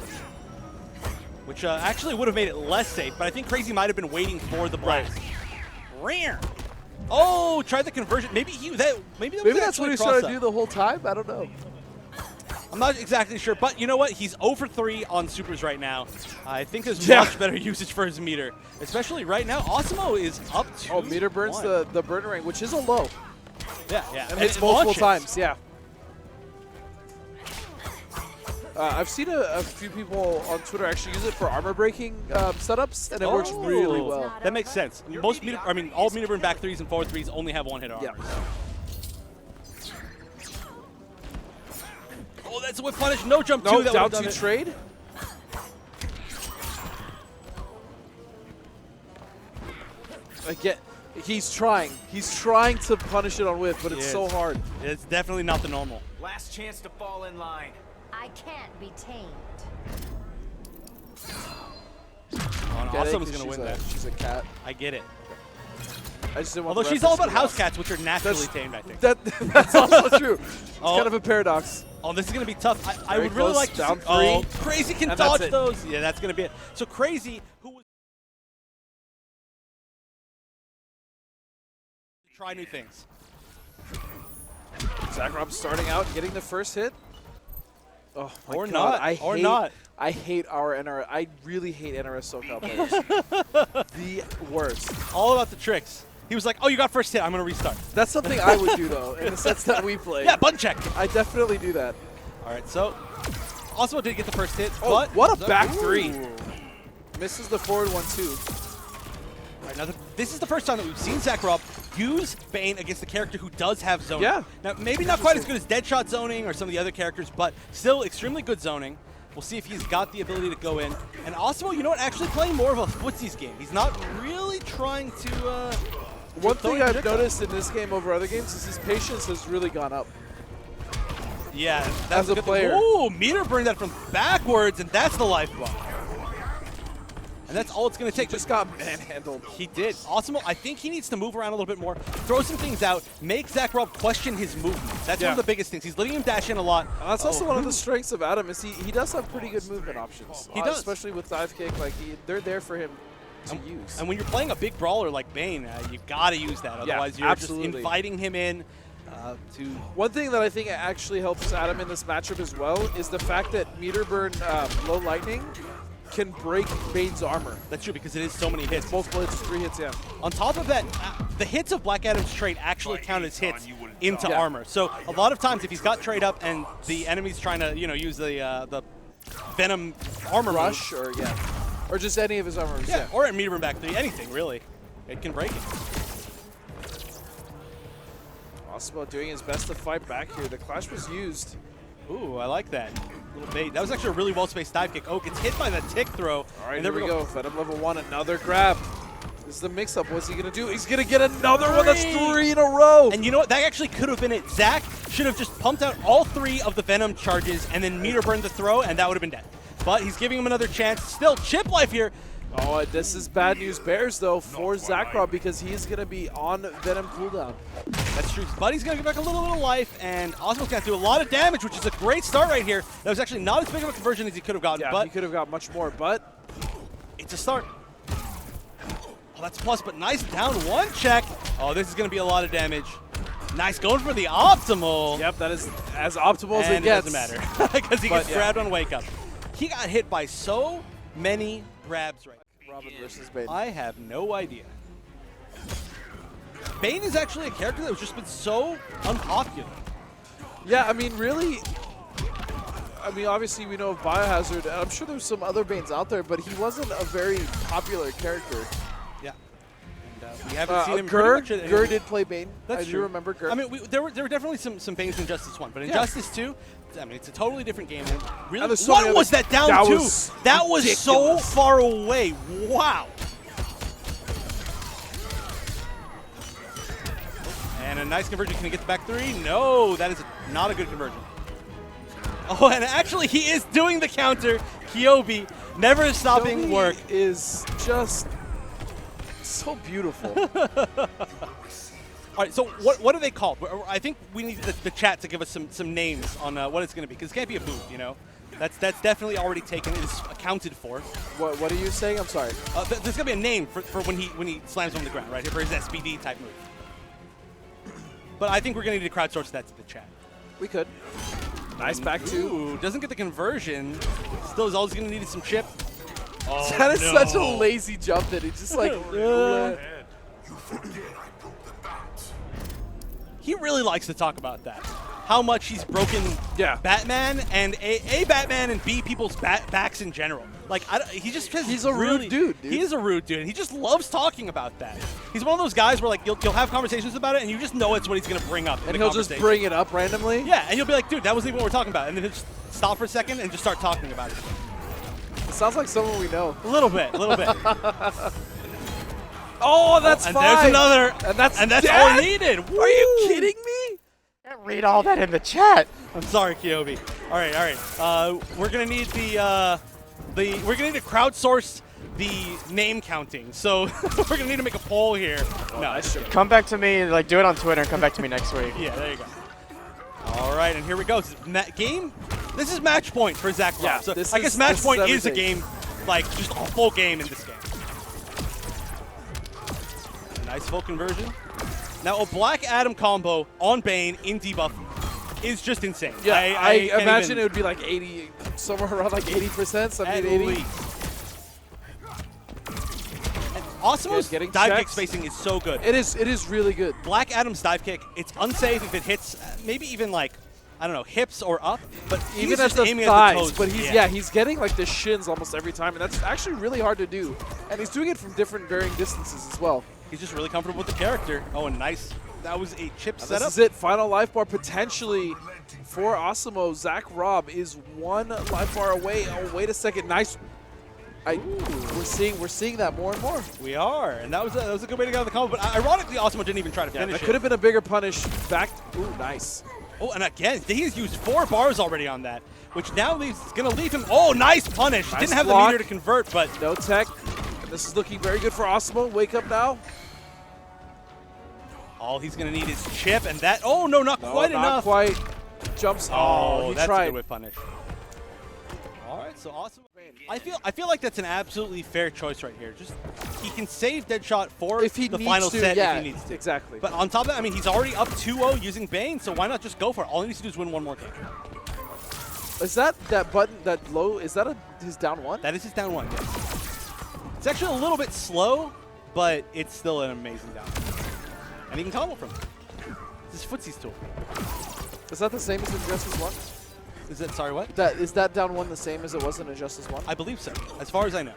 Which actually would have made it less safe, but I think Krayzie might have been waiting for the blast. Rare. Oh, tried the conversion. Maybe That's what he's trying to do the whole time. I don't know. I'm not exactly sure, but you know what? He's 0 for 3 on supers right now. I think there's much better usage for his meter, especially right now. Awesomo is up to. Oh, meter burns the burnerang, which is a low. Yeah. And hits multiple times. Yeah. I've seen a few people on Twitter actually use it for armor breaking setups, and it works really well. That makes sense. All meter burn back threes and forward threes only have one hit armor. Yeah. Oh, that's a whip punish. No jump two. No, That down would've done to it. trade. Again, he's trying. He's trying to punish it on whiff, but it's so hard. It's definitely not the normal. Last chance to fall in line. I can't be tamed. Awesomo's going to win that. She's a cat. I get it. I just didn't want Although the she's all reference about to house cats, which are naturally tamed, I think. That's also true. It's kind of a paradox. Oh, this is going to be tough. I Very would really close, like to down see. three. Oh, Krayzie can And dodge that's it. those. Yeah, that's going to be it. So Krayzie, who was try new things. Zack starting out, getting the first hit. Oh my Or God. not. I hate our NRS. I really hate NRS SoCal players. The worst. All about the tricks. He was like, oh, you got first hit. I'm going to restart. That's something I would do, though, in the sets that we play. Yeah, button check. I definitely do that. All right, so Awesomo did get the first hit. Oh, but what a back three. Misses the forward 1-2. All right, now this is the first time that we've seen Zack use Bane against the character who does have zoning. Yeah. Now, maybe not quite as good as Deadshot zoning or some of the other characters, but still extremely good zoning. We'll see if he's got the ability to go in. And Awesomo, you know what, actually playing more of a footsies game. He's not really trying to One thing I've noticed in this game over other games is his patience has really gone up. Yeah, that's As a good player. Ooh, meter burn that from backwards, and that's the life block. And that's all it's going to take. Just got manhandled. He did. Awesomo, I think he needs to move around a little bit more, throw some things out, make Zack question his movement. That's one of the biggest things. He's letting him dash in a lot. And that's also one of the strengths of Adam is he does have pretty good movement options. He does. Especially with dive kick. Like they're there for him to use. And when you're playing a big brawler like Bane, you got to use that. Otherwise, you're just inviting him in to... One thing that I think actually helps Adam in this matchup as well is the fact that meter burn low lightning can break Bane's armor. That's true, because it is so many hits. Multiple hits, 3 hits, yeah. On top of that, the hits of Black Adam's trade actually count as hits into armor. So a lot of times, if he's got trade up and the enemy's trying to, use the Venom armor rush, move, or just any of his armor. Yeah, or at meter burn back 3, anything really, it can break it. Awesomo doing his best to fight back here. The clash was used. Ooh, I like that. Little bait. That was actually a really well-spaced dive kick. Oh, gets hit by the tick throw. All right, and there we go. Venom level 1, another grab. This is the mix-up. What's he going to do? He's going to get another one. That's 3 in a row. And you know what? That actually could have been it. Zack should have just pumped out all 3 of the Venom charges and then meter burned the throw, and that would have been dead. But he's giving him another chance. Still, chip life here. Oh, this is bad news bears, though, for Zack because he is going to be on Venom cooldown. That's true. Buddy's going to get back a little bit of life, and Awesomo's going to do a lot of damage, which is a great start right here. That was actually not as big of a conversion as he could have gotten, Yeah, but he could have got much more, but it's a start. Oh, that's a plus, but nice down 1 check. Oh, this is going to be a lot of damage. Nice, going for the optimal. Yep, that is as optimal as it And gets. it doesn't matter, because he gets yeah. grabbed on wake up. He got hit by so many grabs right now. Robin versus Bane. I have no idea. Bane is actually a character that has just been so unpopular. Yeah, I mean, really, obviously we know of Biohazard, and I'm sure there's some other Banes out there, but he wasn't a very popular character. Yeah. And, we haven't seen him Gur pretty much at did play Bane. That's I true. do remember Gur. I mean, there were definitely some Banes in Injustice 1, but in Injustice 2, I mean, it's a totally different game. And really, And there's so what many was other- that down that to? was That was so ridiculous. far away. Wow. And a nice conversion. Can he get the back 3? No, that is not a good conversion. Oh, and actually, he is doing the counter. Kyobi, never stopping Joey work. is just so beautiful. All right, so what are they called? I think we need the chat to give us some names on what it's going to be, because it can't be a boot, you know? That's definitely already taken. It's accounted for. What are you saying? I'm sorry. There's going to be a name for when he slams on the ground, right? For his SPD type move. But I think we're going to need to crowdsource that to the chat. We could. Nice back 2. Ooh, doesn't get the conversion. Still is always going to need some chip. Oh, That is no. such a lazy jump that he just like. You forget I broke the bat. He really likes to talk about that. How much he's broken Batman and A, Batman and B, people's backs in general. Like, he just He's a rude dude. He is a rude dude, and he just loves talking about that. He's one of those guys where, like, you'll have conversations about it, and you just know it's what he's going to bring up in And the he'll just conversation. bring it up randomly. Yeah, and you'll be like, dude, that wasn't even what we're talking about. And then he'll just stop for a second and just start talking about it. It sounds like someone we know. A little bit, a little bit. Oh, that's and fine. there's another. And that's all dead? he needed. Are you kidding me? Can't read all that in the chat. I'm sorry, Kyobi. All right. We're gonna need we're gonna need to crowdsource the name counting. So we're gonna need to make a poll here. No, Come back to me, like do it on Twitter and come back to me next week. yeah, there you go. All right, and here we go. Game. This is match point for Zack. Yeah, So this I guess is- match this point is is a everything. game, like just a full game in this game. Nice full conversion. Now a Black Adam combo on Bane in debuff is just insane. Yeah, I can't imagine even- it would be like 80, somewhere around like 80%, 70, At 80. least. Awesomo's Getting dive kick checks. spacing is so good. It is really good. Black Adam's dive kick, it's unsafe if it hits maybe even like, I don't know, hips or up, but Even he's at just the aiming thighs, at the toes. but he's getting like the shins almost every time, and that's actually really hard to do. And he's doing it from different varying distances as well. He's just really comfortable with the character. Oh, and nice. That was a chip This setup. is it. Final life bar potentially for Awesomo. Zack Robb is 1 life bar away. Oh, wait a second. Nice. We're seeing that more and more. We are, and that was a good way to get out of the combo. But ironically, Awesomo didn't even try to finish That it. could have been a bigger punish. Back. Ooh, nice. Oh, and again, he's used 4 bars already on that, which now is going to leave him. Oh, nice punish. Nice Didn't have block. the meter to convert, but No tech. And this is looking very good for Awesomo. Wake up now. all he's going to need is chip, and that. Oh no, not quite not enough. quite. Jumps. Oh, he that's a tried. good whip punish. All right, so awesome. I feel like that's an absolutely fair choice right here. Just he can save Deadshot for If he the needs final to, set yeah, if he needs to. exactly. But on top of that, I mean, he's already up 2-0 using Bane, so why not just go for it? All he needs to do is win one more game. Is that button, that low, is that his down 1? That is his down 1, yes. It's actually a little bit slow, but it's still an amazing down. And he can combo from it. This is Footsie's tool. Is that the same as Injustice 1? Is it, sorry, what? Is that down 1 the same as it was in Injustice 1? I believe so, as far as I know.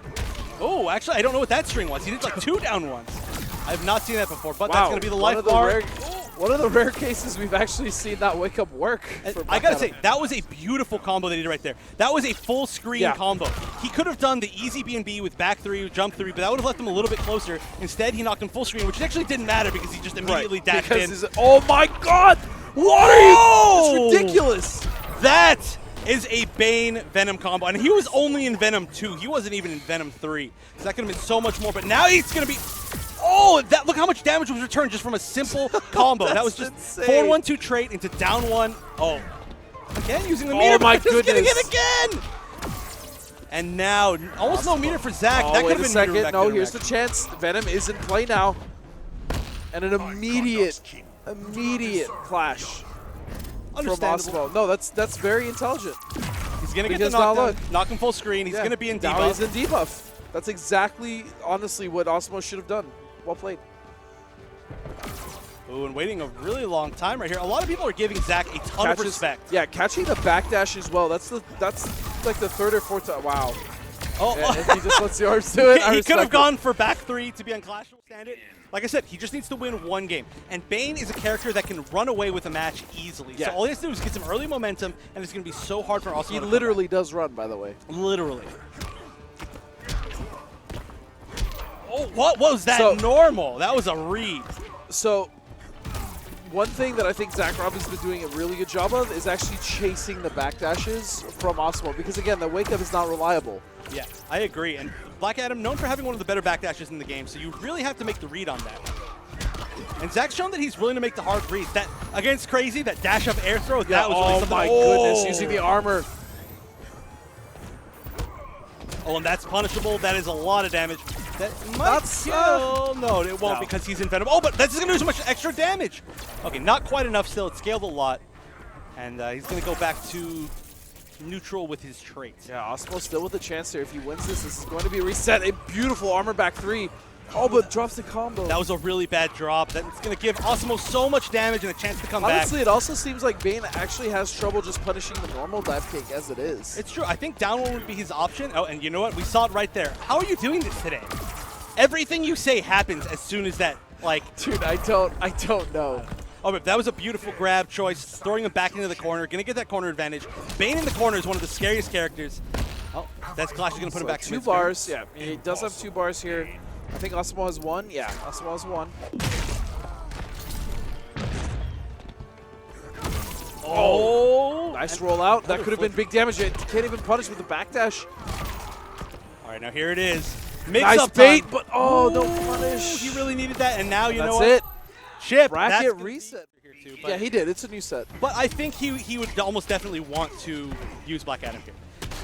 Oh, actually, I don't know what that string was. He did like 2 down ones. I have not seen that before, but that's going to be the one life of the bar. rare- One of the rare cases we've actually seen that wake up work. For I gotta say, that was a beautiful combo that he did right there. That was a full screen combo. He could have done the easy B&B with back 3, jump 3, but that would have left him a little bit closer. Instead, he knocked him full screen, which actually didn't matter because he just immediately dashed in. Oh my God! What are you? It's ridiculous. That is a Bane Venom combo, and he was only in Venom 2. He wasn't even in Venom 3. So that could have been so much more, but now he's gonna be. Oh, look how much damage was returned just from a simple combo. That was just insane. 4-1-2 trait into down 1. Oh, again using the meter. Oh my goodness! Getting goodness. it again. And now almost no meter for Zack. Oh, that could wait have a been second. meter No, back, here's back. the chance. Venom is in play now. And an immediate clash from Understandable. Awesomo. No, that's very intelligent. He's gonna get Because the now knockdown, look. knock him full screen. He's gonna be in Now he's debuff. in debuff. That's exactly, honestly, what Awesomo should have done. Well played. Ooh, and waiting a really long time right here. A lot of people are giving Zack a ton of respect. Yeah, catching the backdash as well. That's like the third or fourth time. Wow. Oh, And he just lets the arms do it. I he could respect have it. gone for back 3 to be unclashable. Stand it. Like I said, he just needs to win one game. And Bane is a character that can run away with a match easily. Yeah. So all he has to do is get some early momentum, and it's going to be so hard for Awesomo. He literally does run, by the way. Literally. Oh, what was that So- normal? That was a read. So, one thing that I think Zack Robb has been doing a really good job of is actually chasing the backdashes from Awesomo. Because again, the wake up is not reliable. Yeah, I agree. And Black Adam, known for having one of the better backdashes in the game, so you really have to make the read on that. And Zack's shown that he's willing to make the hard reads. That against Krayzie, that dash up air throw, that was really oh something. my goodness, using the armor. Oh, and that's punishable. That is a lot of damage. That might That's, kill. No, it won't no. because he's in Venom. Oh, but that's going to do so much extra damage. Okay, not quite enough still. It scaled a lot. And he's going to go back to neutral with his traits. Yeah, Awesomo still with a chance here. If he wins this, this is going to be a reset. A beautiful armor back 3. Oh, but drops the combo. That was a really bad drop. That's going to give Awesomo so much damage and a chance to come Honestly, back. it also seems like Bane actually has trouble just punishing the normal dive kick as it is. It's true. I think down one would be his option. Oh, and you know what? We saw it right there. How are you doing this today? Everything you say happens as soon as that, like... Dude, I don't know. Oh, but that was a beautiful grab choice. Throwing him back into the corner. Going to get that corner advantage. Bane in the corner is one of the scariest characters. Oh, that's Clash is going to put him back to 2 mid-screen. bars. Yeah, he does have 2 bars here. I think Awesomo has 1. Yeah, Awesomo has 1. Oh! Nice roll out. That could have been big damage. It can't even punish with the backdash. All right, now here it is. Mix Nice up bait, time. but oh, no Ooh, punish. He really needed that, and now you know That's what? it. Chip. Bracket that's gonna reset. be here too, but, Yeah, he did. It's a new set. but I think he would almost definitely want to use Black Adam here.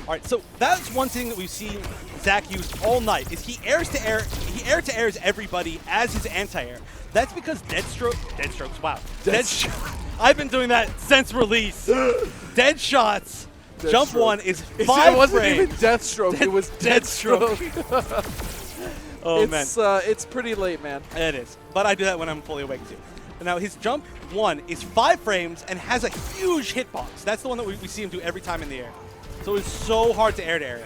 All right, so that's one thing that we've seen Zack use all night is he air to airs everybody as his anti-air. That's because Deadstrokes, wow. I've been doing that since release. Deadshots. Jump 1 is 5 It wasn't frames. even Deathstroke. It was Deadstroke. Deathstroke. Oh, man. It's pretty late, man. It is, but I do that when I'm fully awake too. Now his jump 1 is 5 frames and has a huge hitbox. That's the one that we see him do every time in the air. So it's so hard to air.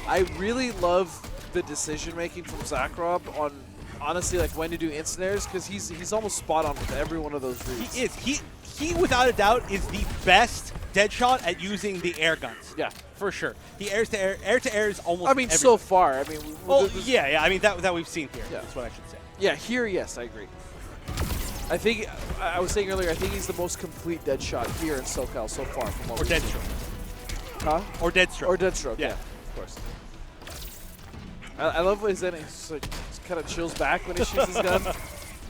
I really love the decision making from Zack Robb on honestly like when to do instant airs because he's almost spot on with every one of those reads. He is. He without a doubt is the best Deadshot at using the air guns. Yeah, for sure. He airs to air is almost. I mean, everything. so far. I mean, well, yeah. I mean that we've seen here. Yeah. That's what I should say. Yeah, here, yes, I agree. I think I was saying earlier. I think he's the most complete Deadshot here in SoCal so far. From what Or we've seen. Deadstroke. Huh? Or Deadstroke. Or Deadstroke. Yeah. Yeah, of course. I love what he's in. He's like kind of chills back when he shoots his gun.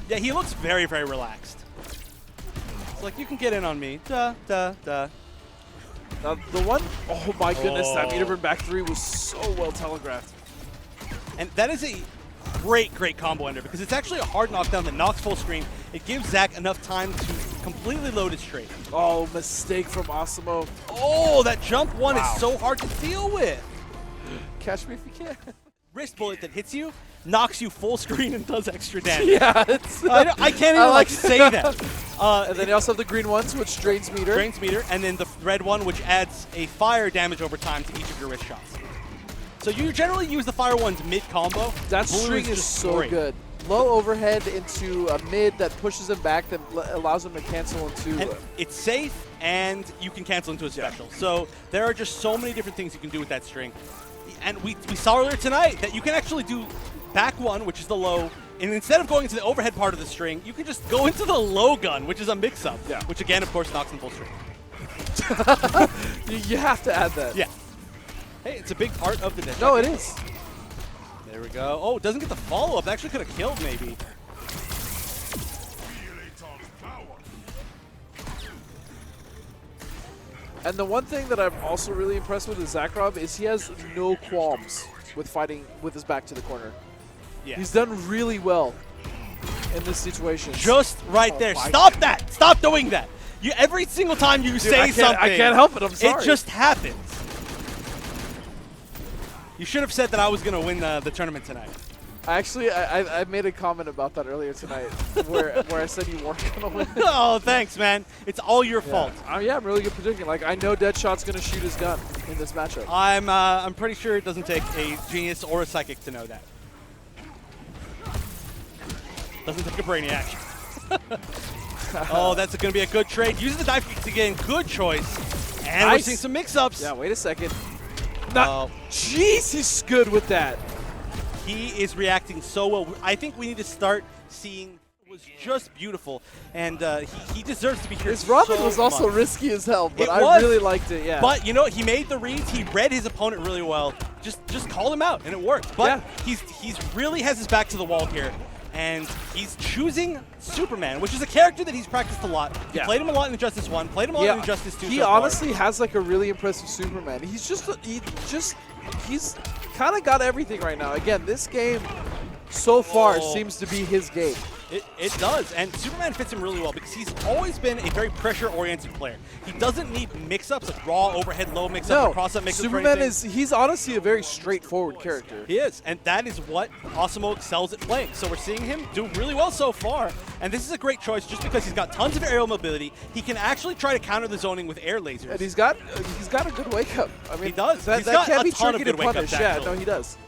Yeah, he looks very, very relaxed. It's like, you can get in on me. Duh. Now, the one, oh my goodness, that Oh. meter burn back 3 was so well telegraphed. And that is a great combo ender because it's actually a hard knockdown that knocks full screen. It gives Zack enough time to completely load his trait. Oh, mistake from Awesomo. Oh, that jump 1 Wow. is so hard to deal with. Catch me if you can. Wrist bullet that hits you, knocks you full screen and does extra damage. Yeah, it's. I can't even like say that. And then you also have the green ones, which drains meter. Drains meter, and then the red one, which adds a fire damage over time to each of your wrist shots. So you generally use the fire ones mid-combo. That Blue string is just so great. good. low overhead into a mid that pushes him back, that allows him to cancel into. And it's safe, and you can cancel into a special. So there are just so many different things you can do with that string. And we saw earlier tonight that you can actually do back one, which is the low, and instead of going into the overhead part of the string, you can just go into the low gun, which is a mix-up, which again, of course, knocks in full string. You have to add that. Yeah. Hey, it's a big part of the Deadshot. No, it is. There we go. Oh, it doesn't get the follow-up. That actually could have killed, maybe. And the one thing that I'm also really impressed with Zack is he has no qualms with fighting with his back to the corner. Yeah. He's done really well in this situation. Just right there. Stop that. Stop doing that. Every single time you say something, I can't help it. I'm sorry. It just happens. You should have said that I was going to win the tournament tonight. Actually, I made a comment about that earlier tonight where I said you weren't going to win. Oh, thanks, man. It's all your fault. Yeah, I'm really good predicting. Like, I know Deadshot's going to shoot his gun in this matchup. I'm pretty sure it doesn't take a genius or a psychic to know that. Doesn't take a Brainiac. Oh, that's going to be a good trade. Uses the dive kicks again. Good choice. And we're seeing some mix-ups. Yeah, wait a second. Jeez, he's good with that. He is reacting so well. I think we need to start seeing was just beautiful, and he deserves to be here. His Robin so was also much. risky as hell, but I really liked it, yeah. But, you know, he made the reads. He read his opponent really well. Just called him out, and it worked. But he's really has his back to the wall here, and he's choosing Superman, which is a character that he's practiced a lot. He played him a lot in Injustice 1, played him a lot in Injustice 2 He so honestly far. has like a really impressive Superman. He's kind of got everything right now. Again, this game so far seems to be his game. It does, and Superman fits him really well because he's always been a very pressure-oriented player. He doesn't need mix-ups, like raw overhead low mix-up, cross-up mix-ups. Superman he's honestly a very straightforward character. He is, and that is what Awesomo excels at playing. So we're seeing him do really well so far, and this is a great choice just because he's got tons of aerial mobility. He can actually try to counter the zoning with air lasers. And he's got a good wake-up. I mean, he does. That can't be tricky to punish. Yeah, no, he does.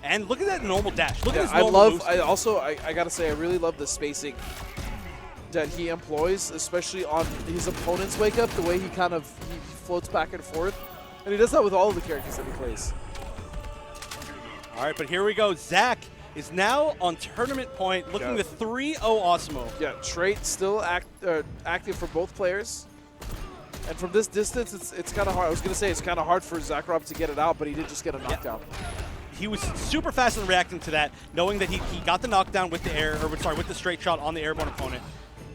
And look at that normal dash. Look at this I normal I gotta say, I really love the spacing that he employs, especially on his opponent's wake up, the way he kind of he floats back and forth. And he does that with all of the characters that he plays. All right, but here we go. Zack is now on tournament point, looking to 3-0 Awesomo. Yeah, trait still active for both players. And from this distance, it's kind of hard. I was going to say it's kind of hard for Zack to get it out, but he did just get a knockdown. He was super fast in reacting to that, knowing that he got the knockdown with the with the straight shot on the airborne opponent.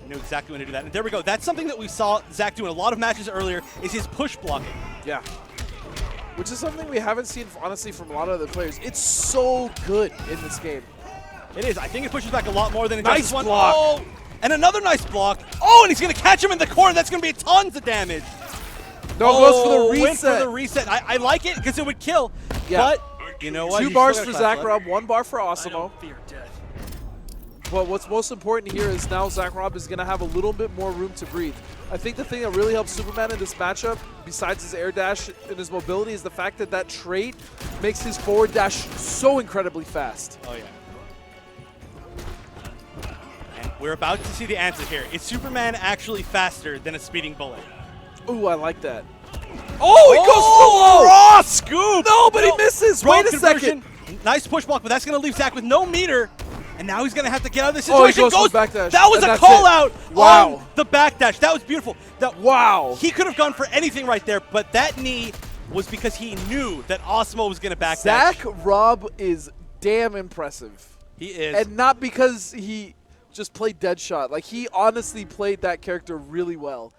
He knew exactly when to do that. And there we go. That's something that we saw Zack do in a lot of matches earlier, is his push blocking. Yeah. Which is something we haven't seen, honestly, from a lot of other players. It's so good in this game. It is. I think it pushes back a lot more than Injustice 1. Block. Oh, and another nice block. Oh, and he's going to catch him in the corner. That's going to be tons of damage. No, goes for the reset. Went for the reset. I like it because it would kill. Yeah. But you know what? 2 bars for Zack, 1 bar for Awesomo. But what's most important here is now Zack is going to have a little bit more room to breathe. I think the thing that really helps Superman in this matchup, besides his air dash and his mobility, is the fact that that trait makes his forward dash so incredibly fast. Oh, yeah. And we're about to see the answer here. Is Superman actually faster than a speeding bullet? Ooh, I like that. Oh, he goes for raw scoop! No, but he misses. Wait a second. Nice push block, but that's going to leave Zack with no meter. And now he's going to have to get out of this situation. Oh, he goes for backdash. That was a call out on the backdash. That was beautiful. Wow. He could have gone for anything right there, but that knee was because he knew that Awesomo was going to backdash. Zack Rob is damn impressive. He is. And not because he just played Deadshot. Like, he honestly played that character really well.